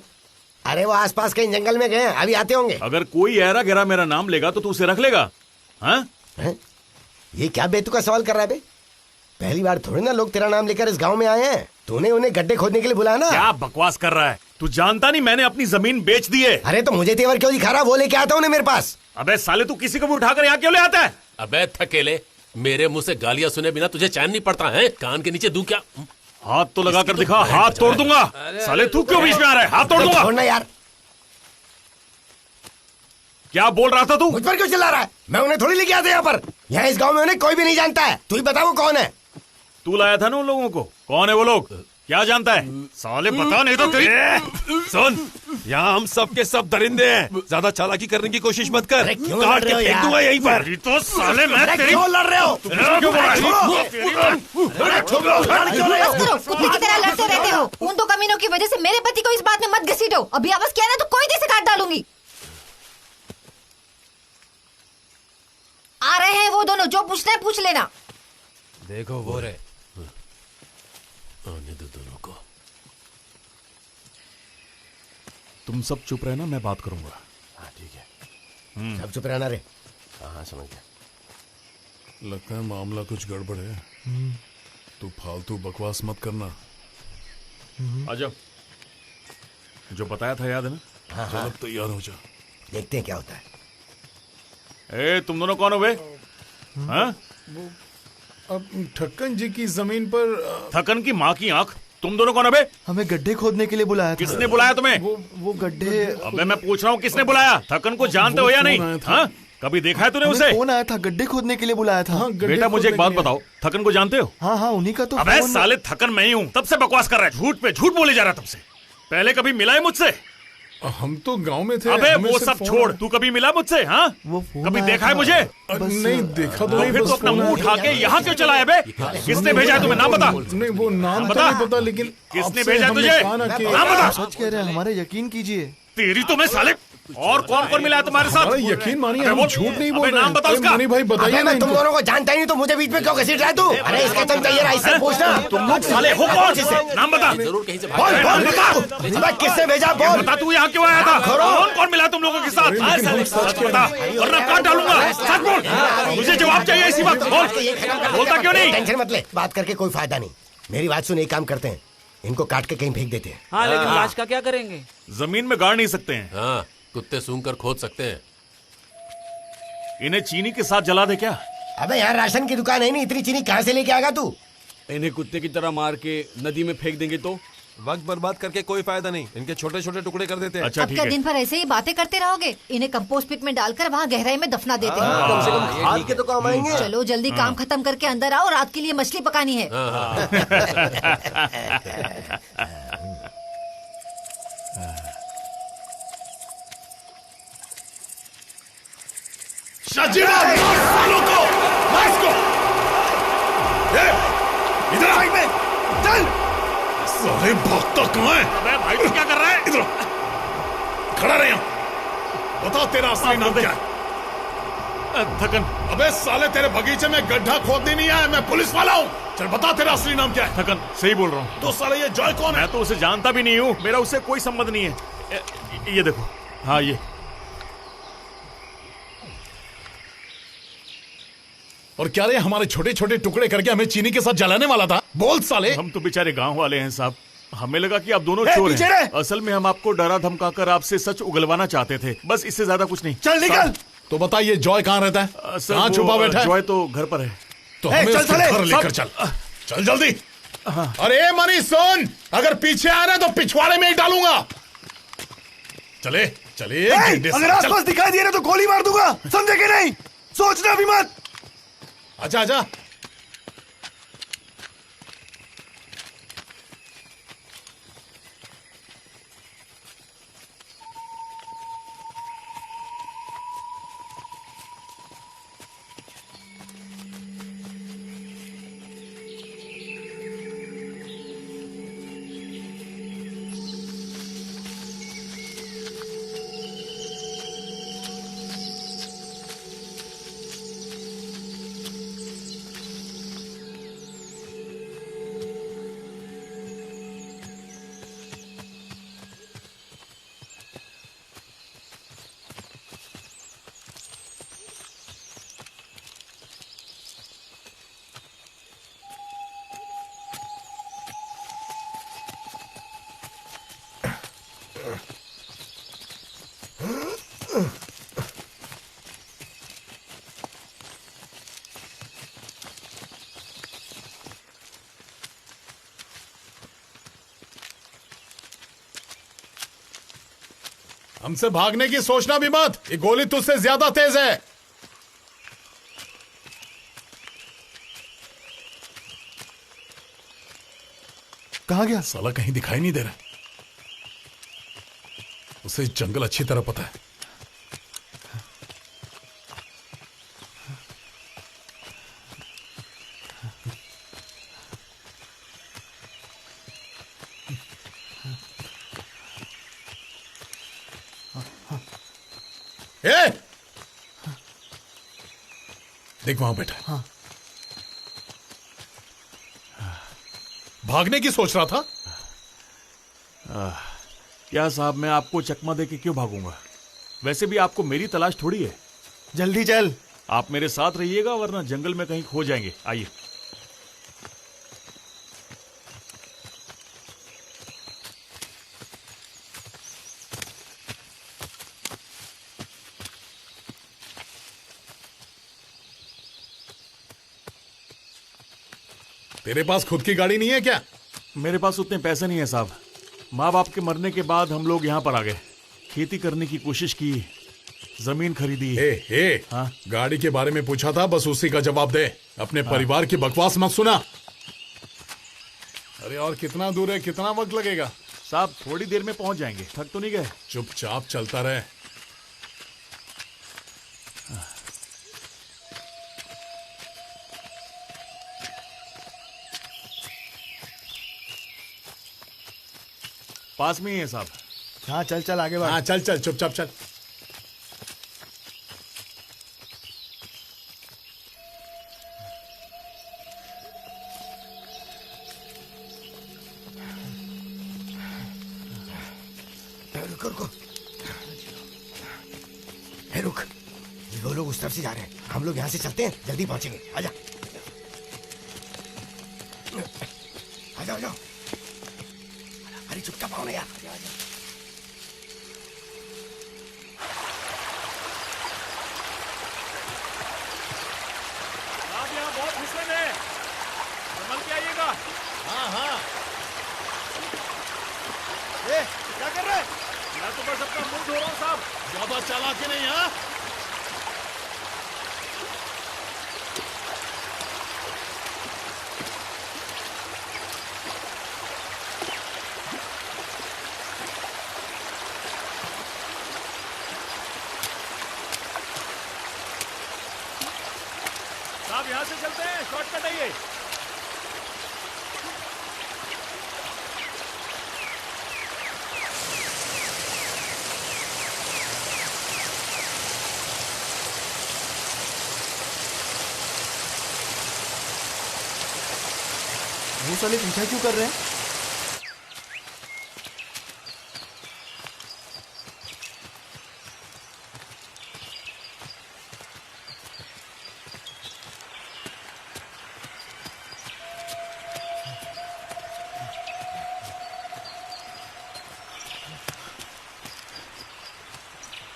अरे वो आसपास कहीं जंगल में गए, अभी आते होंगे। अगर कोई ऐरा गहरा मेरा नाम लेगा तो तू उसे रख लेगा? हाँ? ये क्या बेतुका सवाल कर रहा है बे? पहली बार थोड़ी ना लोग तेरा नाम लेकर इस गांव में आए हैं। तूने उन्हें गड्ढे खोदने के लिए बुलाया ना? क्या बकवास कर रहा है? तू जानता नहीं मैंने अपनी जमीन बेच दी है। अरे तो मुझे तेवर क्यों दिखा रहा? वो लेके आता उन्हें मेरे पास। अबे साले, तू किसी को भी उठाकर यहाँ क्यों ले आता है? अबे थकेले, मेरे मुंह से गालियां सुने बिना तुझे चैन नहीं पड़ता है? कान के नीचे दूं क्या? हाथ तो लगा कर दिखा, हाथ तोड़ दूंगा। साले तू क्यों बीच में आ रहा है? हाथ तोड़ दूंगा। छोड़ना यार। क्या बोल रहा था तू? मुझ पर क्यों चिल्ला रहा है? मैं उन्हें थोड़ी लेके आता यहाँ पर। यहाँ इस गांव में उन्हें कोई भी नहीं जानता है। तू ही बता वो कौन है? तू लाया था ना उन लोगों को। कौन है वो लोग? क्या जानता है? साले बता, नहीं तो तेरी। सुन, यहाँ हम सब के सब दरिंदे हैं। ज्यादा चालाकी करने की कोशिश मत कर। काट के फेंक दूंगा यहीं पर। तो साले मैं तेरी क्यों लड़ रहे हो? क्यों बोल रहा है? कुत्ते की तरह लड़ते रहते हो। उन 2 कमीनों की वजह से मेरे पति को इस बात में मत घसीटो। अभी आवाज किया ना तो कोई से काट डालूंगी। आ रहे हैं वो दोनों, जो पूछना है पूछ लेना। देखो वो रे, आने दो दोनों को। तुम सब चुप रहना, मैं बात करूंगा। हाँ ठीक है, सब चुप रहना रे। हाँ समझ गया। लगता है मामला कुछ गड़बड़ है। तू फालतू बकवास मत करना। आजा, जो बताया था याद है ना? हाँ चल अब तैयार हो जा। देखते हैं क्या होता है। ए, तुम दोनों कौन हो बे? हाँ? अब ठक्कन जी की जमीन पर थकन की माँ की आंख, तुम दोनों कौन है बे? हमें गड्ढे खोदने के लिए बुलाया था। किसने बुलाया तुम्हें? वो गड्ढे। अबे मैं पूछ रहा हूँ किसने बुलाया? थकन को जानते हो या नहीं? हाँ? कभी देखा है तूने उसे? फोन आया था, गड्ढे खोदने के लिए बुलाया था। बेटा मुझे एक बात बताओ, थकन को जानते हो? हाँ हाँ, उन्हीं का तो। अबे साले, थकन मैं ही हूँ। तब से बकवास कर रहा है, झूठ पे झूठ बोले जा रहा है तुमसे। पहले कभी मिला है मुझसे? हम तो गांव में थे। अबे वो सब छोड़, तू कभी मिला मुझसे? हाँ? कभी देखा है मुझे? नहीं देखा तो नहीं। फिर तो अपना मुंह उठा के यहाँ क्यों चला है बे? किसने भेजा है तुम्हें? नाम बता। नहीं वो नाम बता। नहीं पता, लेकिन किसने भेजा है तुझे? नाम बता। सच कह रहे हैं, हमारे यकीन कीजिए। तेरी तो मैं साले। और कौन कौन मिला है तुम्हारे साथ? यकीन मानिए, हम झूठ नहीं बोल रहे। नाम बता उसका। मनी भाई बताइए ना। तुम दोनों को जानता ही नहीं तो मुझे बीच में क्यों घसीट रहा है तू? अरे इसका तुम तैयार ऐसे पूछना। तुम लोग साले हो कौन? नाम बता। जरूर कहीं से बोल बता, किसने भेजा? बोल बता, तू यहाँ क्यों आया था? कौन कौन मिला तुम लोगों के साथ? सच बता वरना काट डालूंगा। सच बोल, मुझे जवाब चाहिए इसी वक्त। बोल, बोलता क्यों नहीं? टेंशन मत ले, बात करके कोई फायदा नहीं। मेरी बात सुन, एक काम करते हैं, इनको काट के कहीं फेंक देते हैं। हाँ, लेकिन लाश का क्या करेंगे? जमीन में गाड़ नहीं सकते हैं। हाँ, कुत्ते सूंघ कर खोद सकते हैं। इन्हें चीनी के साथ जला दे क्या? अबे यार, राशन की दुकान है नहीं, इतनी चीनी कहाँ से लेके आएगा तू? इन्हें कुत्ते की तरह मार के नदी में फेंक देंगे तो? वक्त बर्बाद करके कोई फायदा नहीं, इनके छोटे छोटे टुकड़े कर देते हैं। अच्छा अब ठीक क्या है। दिन भर ऐसे ही बातें करते रहोगे? इन्हें कंपोस्ट पिट में डालकर वहाँ गहराई में दफना देते हैं। कम से कम खाद के तो काम आएंगे। चलो जल्दी काम खत्म करके अंदर आओ, रात के लिए मछली पकानी है। शाजीरा, सालों को, मार इसको। इधर चल। साले भागता कहाँ है? अबे भाई तू क्या कर रहा है? इधर खड़ा रहे यहाँ। बता तेरा असली नाम क्या है? थकन। अबे साले तेरे बगीचे में गड्ढा खोदने नहीं आया, मैं पुलिस वाला हूँ। चल बता तेरा असली नाम क्या है? थकन, सही बोल रहा हूँ। तो साले ये जॉय कौन है? मैं तो उसे जानता भी नहीं हूँ, मेरा उससे कोई संबंध नहीं है। ये देखो, हाँ ये। और क्या रे हमारे छोटे छोटे टुकड़े करके हमें चीनी के साथ जलाने वाला था? बोल साले। हम तो बेचारे गांव वाले हैं साहब, हमें लगा कि आप दोनों चोर हैं। असल में हम आपको डरा धमकाकर आपसे सच उगलवाना चाहते थे, बस इससे ज्यादा कुछ नहीं। चल निकल। तो बता ये जॉय कहाँ रहता है? कहाँ छुपा बैठा है? जॉय तो घर पर है। तो हमें उसके घर लेकर चल। चल जल्दी। अरे मनी सुन, अगर पीछे आ रहा है तो पिछवाड़े में ही डालूंगा। चले चले। अगर आसपास दिखाई दे रहे तो गोली मार दूंगा, समझे कि नहीं? सोचना भी मत। आजा आजा। हमसे भागने की सोचना भी मत, ये गोली तुझसे ज्यादा तेज है। कहाँ गया? साला कहीं दिखाई नहीं दे रहा। उसे जंगल अच्छी तरह पता है। देख वहां बैठा। हाँ। भागने की सोच रहा था। क्या साहब, मैं आपको चकमा दे के क्यों भागूंगा? वैसे भी आपको मेरी तलाश थोड़ी है। जल्दी चल। आप मेरे साथ रहिएगा वरना जंगल में कहीं खो जाएंगे। आइए। तेरे पास खुद की गाड़ी नहीं है क्या? मेरे पास उतने पैसे नहीं है साहब। माँ बाप के मरने के बाद हम लोग यहाँ पर आ गए, खेती करने की कोशिश की, जमीन खरीदी। हाँ? गाड़ी के बारे में पूछा था, बस उसी का जवाब दे। अपने परिवार की बकवास मत सुना। अरे और कितना दूर है, कितना वक्त लगेगा? साहब थोड़ी देर में पहुंच जाएंगे। थक तो नहीं गए? चुपचाप चलता रहे। पास में ही है साहब। हाँ चल चल आगे बढ़। हाँ चल चल, चुपचाप चल। रुको रुको। हे रुक, ये वो लोग उस तरफ से जा रहे हैं, हम लोग यहाँ से चलते हैं, जल्दी पहुंचेंगे। आजा आजा आजा। अरे चुपचाप आओ ना यार। आप यहाँ बहुत फिसलन है, संभल के आइएगा। हाँ हाँ। क्या कर रहे हैं? मैं तो बस अपना मुंह धो रहा हूँ साहब। ज्यादा चालाकी नहीं। हाँ साहब यहाँ से चलते हैं, शॉर्टकट है ये। वो साले पीछा क्यों कर रहे हैं?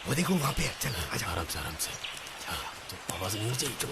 वो देखो वहां पे, चल आजा। आराम से आराम से। हाँ, तो आवाज नहीं होनी चाहिए। चुप।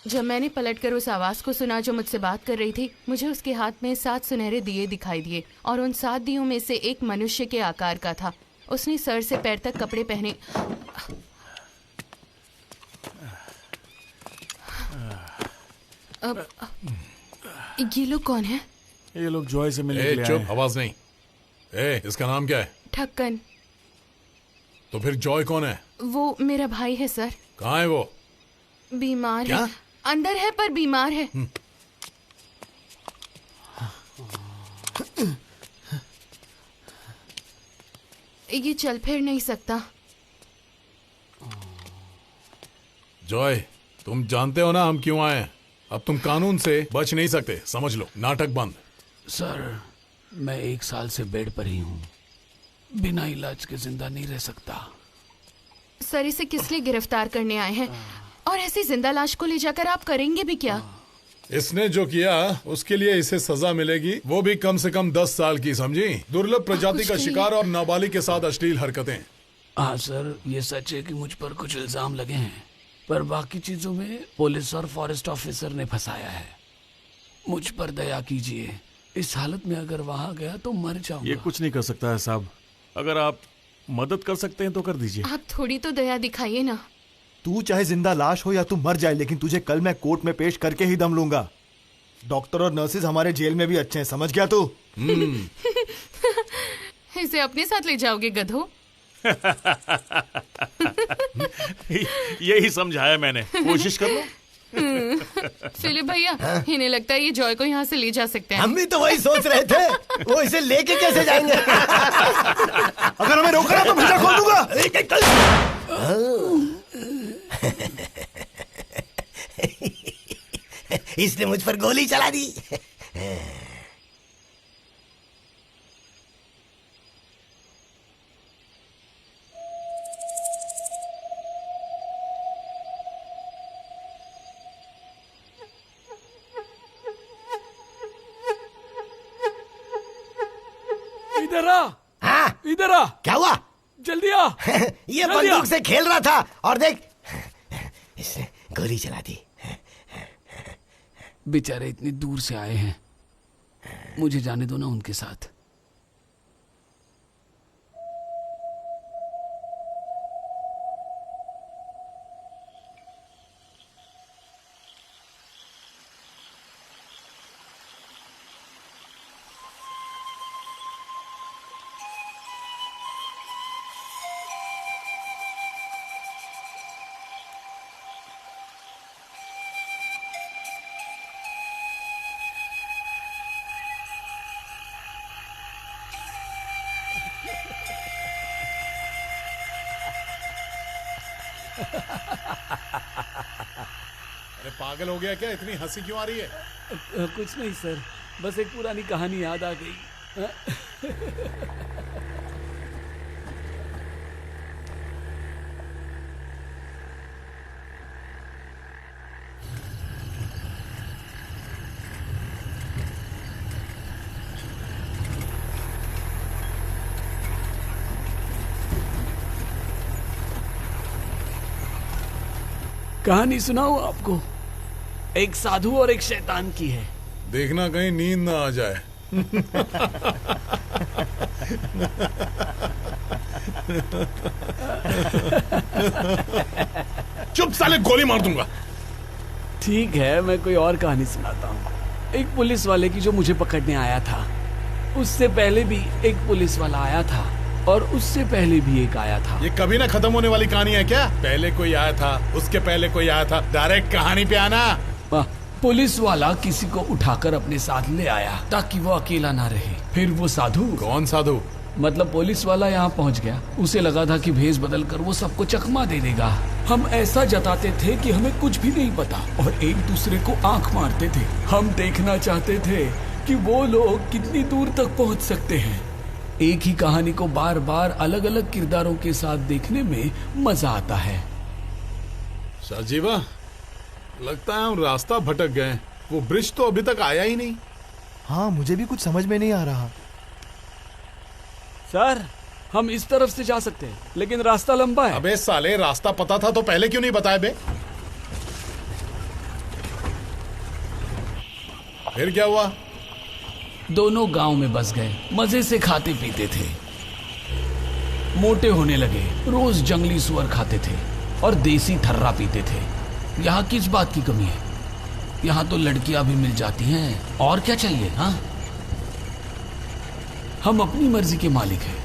जब मैंने पलटकर उस आवाज को सुना जो मुझसे बात कर रही थी, मुझे उसके हाथ में 7 सुनहरे दिए दिखाई दिए और उन 7 दियों में से एक मनुष्य के आकार का था। उसने सर से पैर तक कपड़े पहने। अब ये लोग कौन है? ये लोग जॉय से मिलने के लिए आए चुप, हैं। आवाज नहीं। इसका नाम क्या है? ठक्कन। तो फिर जॉय कौन है? वो मेरा भाई है सर। कहाँ है वो? बीमार क्या? है। अंदर है पर बीमार है। ये चल फिर नहीं सकता। जॉय, तुम जानते हो ना हम क्यों आए हैं? अब तुम कानून से बच नहीं सकते, समझ लो। नाटक बंद। सर, मैं 1 साल से बेड पर ही हूँ। बिना इलाज के जिंदा नहीं रह सकता। सर, इसे किस लिए गिरफ्तार करने आए हैं? और ऐसी जिंदा लाश को ले जाकर आप करेंगे भी क्या? इसने जो किया उसके लिए इसे सजा मिलेगी, वो भी कम से कम 10 साल की, समझी? दुर्लभ प्रजाति का शिकार और नाबालिग के साथ अश्लील हरकतें। हाँ सर, ये सच है कि मुझ पर कुछ इल्जाम लगे हैं, पर बाकी चीजों में पुलिस और फॉरेस्ट ऑफिसर ने फंसाया है। मुझ पर दया कीजिए। इस हालत में अगर वहां गया तो मर जाऊंगा। ये कुछ नहीं कर सकता है साहब। अगर आप मदद कर सकते हैं तो कर दीजिए। आप थोड़ी तो दया दिखाइए ना। तू चाहे जिंदा लाश हो या तू मर जाए, लेकिन तुझे कल मैं कोर्ट में पेश करके ही दम लूंगा। डॉक्टर और नर्सेज हमारे जेल में भी अच्छे हैं, समझ गया तू? इसे अपने साथ ले जाओगे गधो? यही समझाया मैंने, कोशिश कर लो। फिलिप भैया, इन्हें लगता है ये जॉय को यहाँ से ले जा सकते हैं। हम भी तो वही सोच रहे थे, वो इसे लेके कैसे जाएंगे? अगर हमें रोका तो भैया खोल दूंगा। इसने मुझ पर गोली चला दी। इधर आ। हाँ? इधर आ। क्या हुआ? जल्दी आ। ये बंदूक से खेल रहा था और देख, इसने गोली चला दी। बेचारे इतनी दूर से आए हैं, मुझे जाने दो ना उनके साथ। अरे पागल हो गया क्या? इतनी हंसी क्यों आ रही है? कुछ नहीं सर, बस एक पुरानी कहानी याद आ गई। कहानी सुनाऊं आपको? एक साधु और एक शैतान की है। देखना कहीं नींद ना आ जाए। चुप साले, गोली मार दूंगा। ठीक है, मैं कोई और कहानी सुनाता हूँ। एक पुलिस वाले की जो मुझे पकड़ने आया था, उससे पहले भी एक पुलिस वाला आया था और उससे पहले भी एक आया था। ये कभी ना खत्म होने वाली कहानी है क्या? पहले कोई आया था, उसके पहले कोई आया था, डायरेक्ट कहानी पे आना। पुलिस वाला किसी को उठाकर अपने साथ ले आया ताकि वो अकेला ना रहे। फिर वो साधु। कौन साधु? मतलब पुलिस वाला यहाँ पहुँच गया। उसे लगा था कि भेष बदल कर वो सबको चकमा दे देगा। हम ऐसा जताते थे कि हमें कुछ भी नहीं पता और एक दूसरे को आंख मारते थे। हम देखना चाहते थे कि वो लोग कितनी दूर तक पहुँच सकते हैं। एक ही कहानी को बार बार अलग अलग किरदारों के साथ देखने में मजा आता है। सजीवा, लगता है हम रास्ता भटक गए। वो ब्रिज तो अभी तक आया ही नहीं। हाँ, मुझे भी कुछ समझ में नहीं आ रहा। सर, हम इस तरफ से जा सकते हैं, लेकिन रास्ता लंबा है। अबे साले, रास्ता पता था तो पहले क्यों नहीं बताया बे? फिर क्या हुआ? दोनों गांव में बस गए, मजे से खाते पीते थे, मोटे होने लगे, रोज जंगली सुअर खाते थे और देसी थर्रा पीते थे। यहाँ किस बात की कमी है? यहाँ तो लड़कियां भी मिल जाती हैं, और क्या चाहिए? हाँ, हम अपनी मर्जी के मालिक हैं,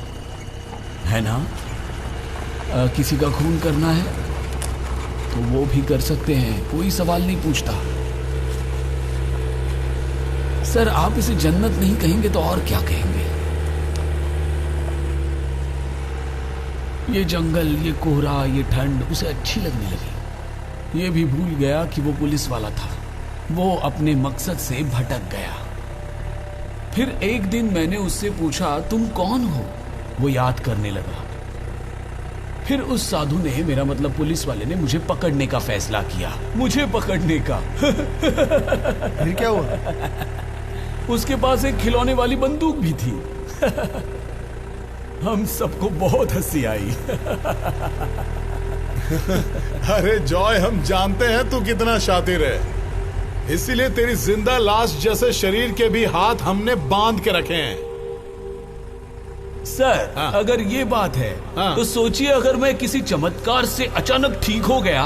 है ना? किसी का खून करना है तो वो भी कर सकते हैं, कोई सवाल नहीं पूछता। सर, आप इसे जन्नत नहीं कहेंगे तो और क्या कहेंगे? ये जंगल, ये कोहरा, ये ठंड उसे अच्छी लगने लगी। ये भी भूल गया कि वो पुलिस वाला था। वो अपने मकसद से भटक गया। फिर एक दिन मैंने उससे पूछा, तुम कौन हो? वो याद करने लगा। फिर उस साधु ने, मेरा मतलब पुलिस वाले ने, मुझे पकड़ने का फैसला किया। मुझे पकड़ने का। फिर क्या हुआ? उसके पास एक खिलौने वाली बंदूक भी थी। हम सबको बहुत हंसी आई। अरे जॉय, हम जानते हैं तू कितना शातिर है, इसीलिए तेरी जिंदा लाश जैसे शरीर के भी हाथ हमने बांध के रखे हैं। सर, हाँ। अगर ये बात है, हाँ। तो सोचिए अगर मैं किसी चमत्कार से अचानक ठीक हो गया।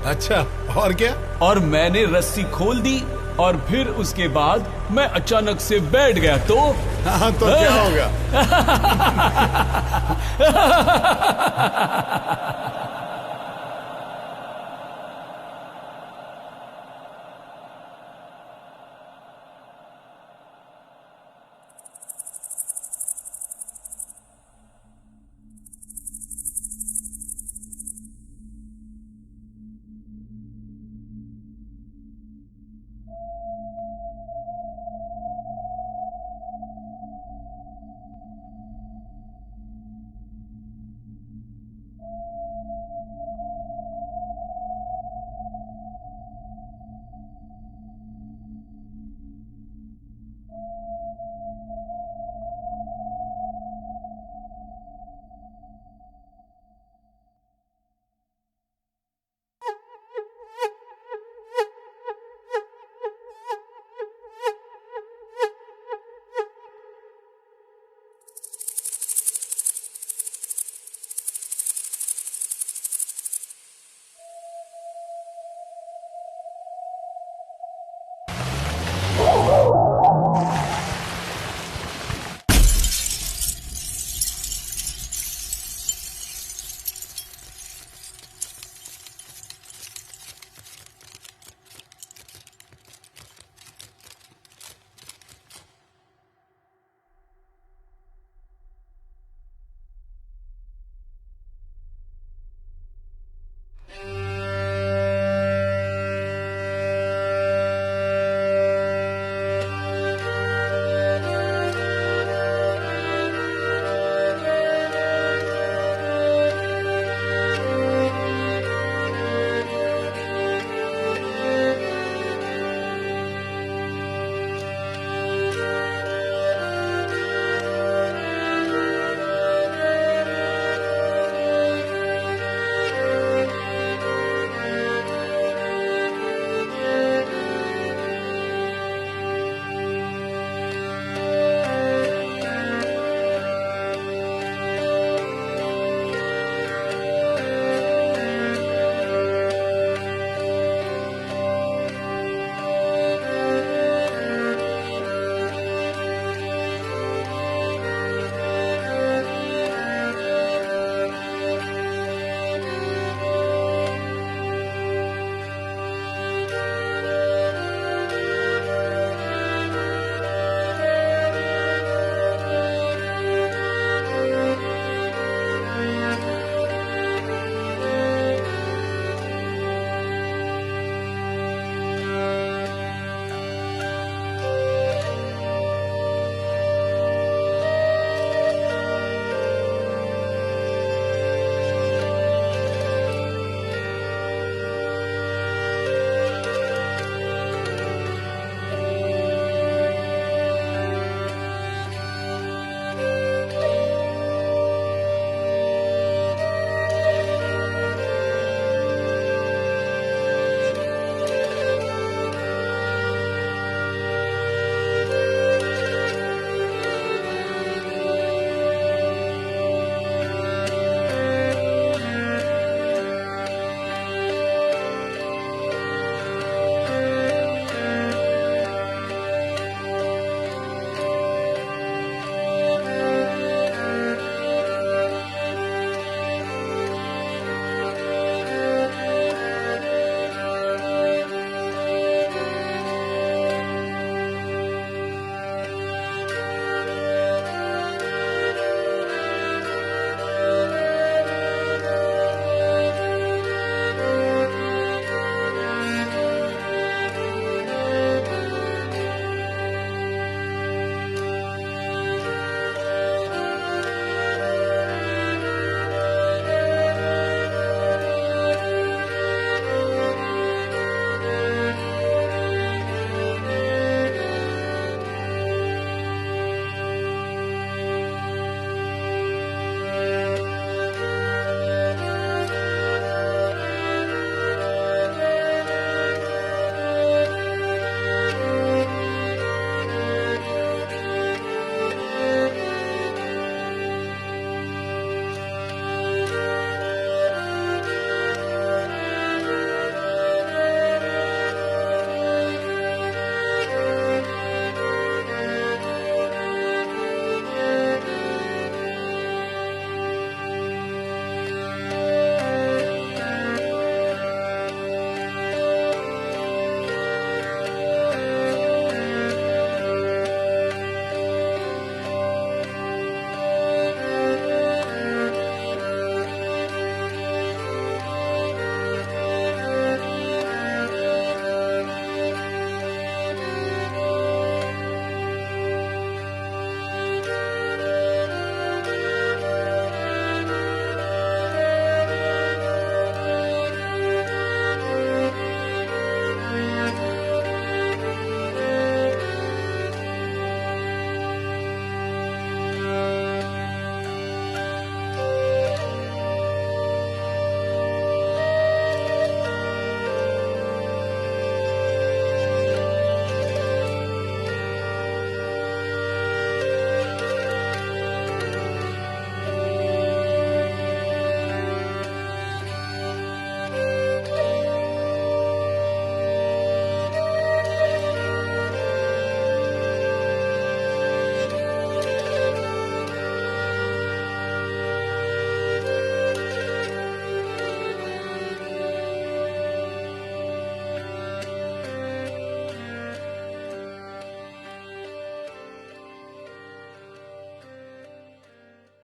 अच्छा, और क्या? और मैंने रस्सी खोल दी और फिर उसके बाद मैं अचानक से बैठ गया तो? हाँ, तो क्या होगा?